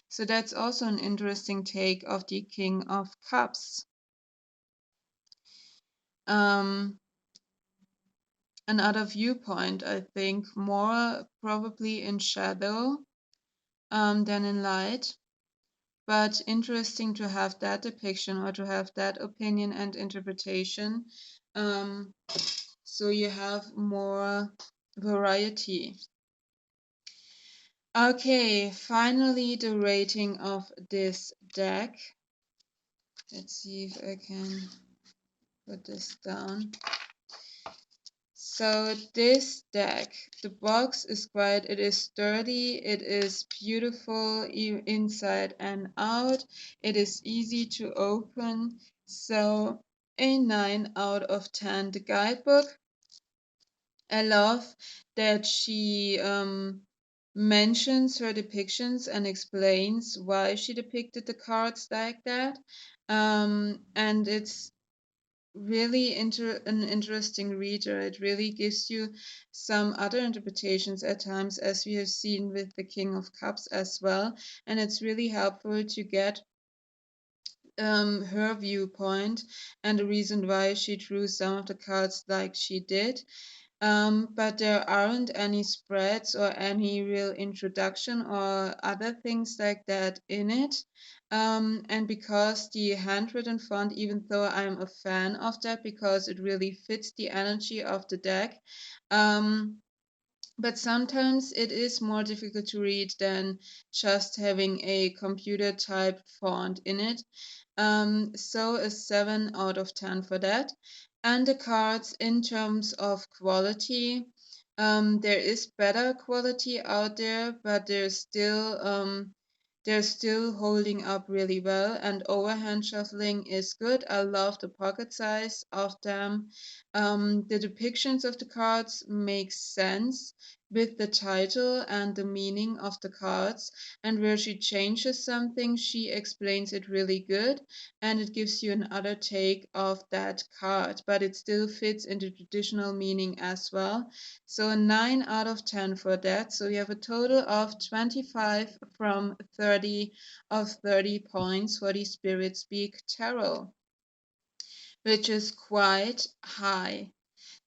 So that's also an interesting take of the King of Cups. Another viewpoint, I think, more probably in shadow than in light, but interesting to have that depiction or to have that opinion and interpretation. So you have more variety. Okay, finally the rating of this deck. Let's see if I can put this down. So this deck, the box is it is sturdy, it is beautiful inside and out, it is easy to open, so a 9 out of 10. The guidebook, I love that she mentions her depictions and explains why she depicted the cards like that, and it's really an interesting reader. It really gives you some other interpretations at times, as we have seen with the King of Cups as well. And it's really helpful to get her viewpoint and the reason why she drew some of the cards like she did. But there aren't any spreads or any real introduction or other things like that in it. And because the handwritten font, even though I'm a fan of that because it really fits the energy of the deck, but sometimes it is more difficult to read than just having a computer typed font in it. So a 7 out of 10 for that. And the cards in terms of quality, There is better quality out there, but they're still holding up really well, and overhand shuffling is good. I love the pocket size of them. The depictions of the cards make sense with the title and the meaning of the cards, and where she changes something, she explains it really good, and it gives you another take of that card, but it still fits into traditional meaning as well. So a 9 out of 10 for that. So we have a total of 25 from 30 of 30 points for the Spirit Speak Tarot, which is quite high.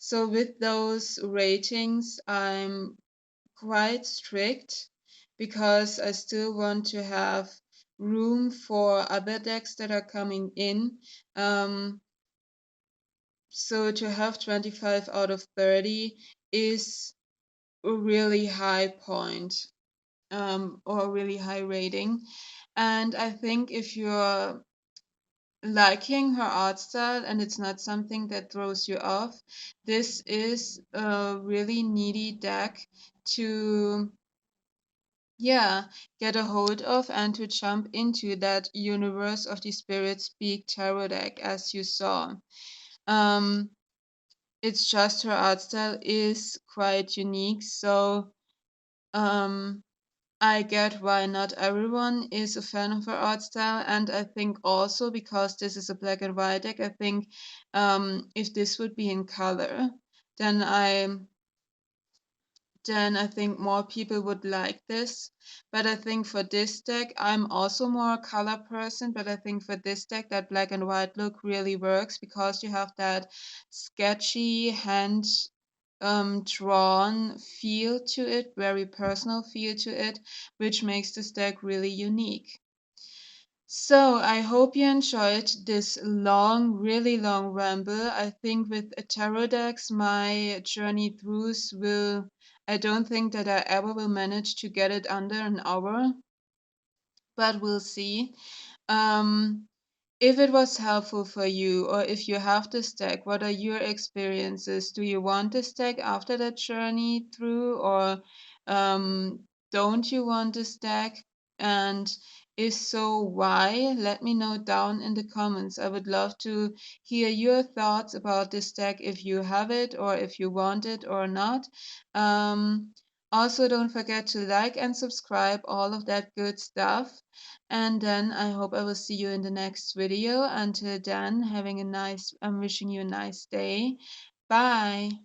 So with those ratings, I'm quite strict because I still want to have room for other decks that are coming in. So to have 25 out of 30 is a really high point, or a really high rating. And I think if you're liking her art style and it's not something that throws you off, this is a really needy deck to, yeah, get a hold of and to jump into that universe of the Spirit Speak Tarot deck, as you saw. Um, it's just her art style is quite unique, so I get why not everyone is a fan of her art style, and I think also because this is a black and white deck, I think if this would be in color, then I think more people would like this. But I think for this deck, I'm also more a color person, but I think for this deck, that black and white look really works because you have that sketchy hand drawn feel to it, very personal feel to it, which makes this deck really unique. So I hope you enjoyed this long, really long ramble. I think with tarot decks, my journey throughs will, I don't think that I ever will manage to get it under an hour, but we'll see. Um, if it was helpful for you, or if you have this deck, what are your experiences? Do you want this deck after that journey through, or don't you want this deck? And if so, why? Let me know down in the comments. I would love to hear your thoughts about this deck, if you have it, or if you want it or not. Also, don't forget to like and subscribe, all of that good stuff. And then I hope I will see you in the next video. Until then, I'm wishing you a nice day. Bye.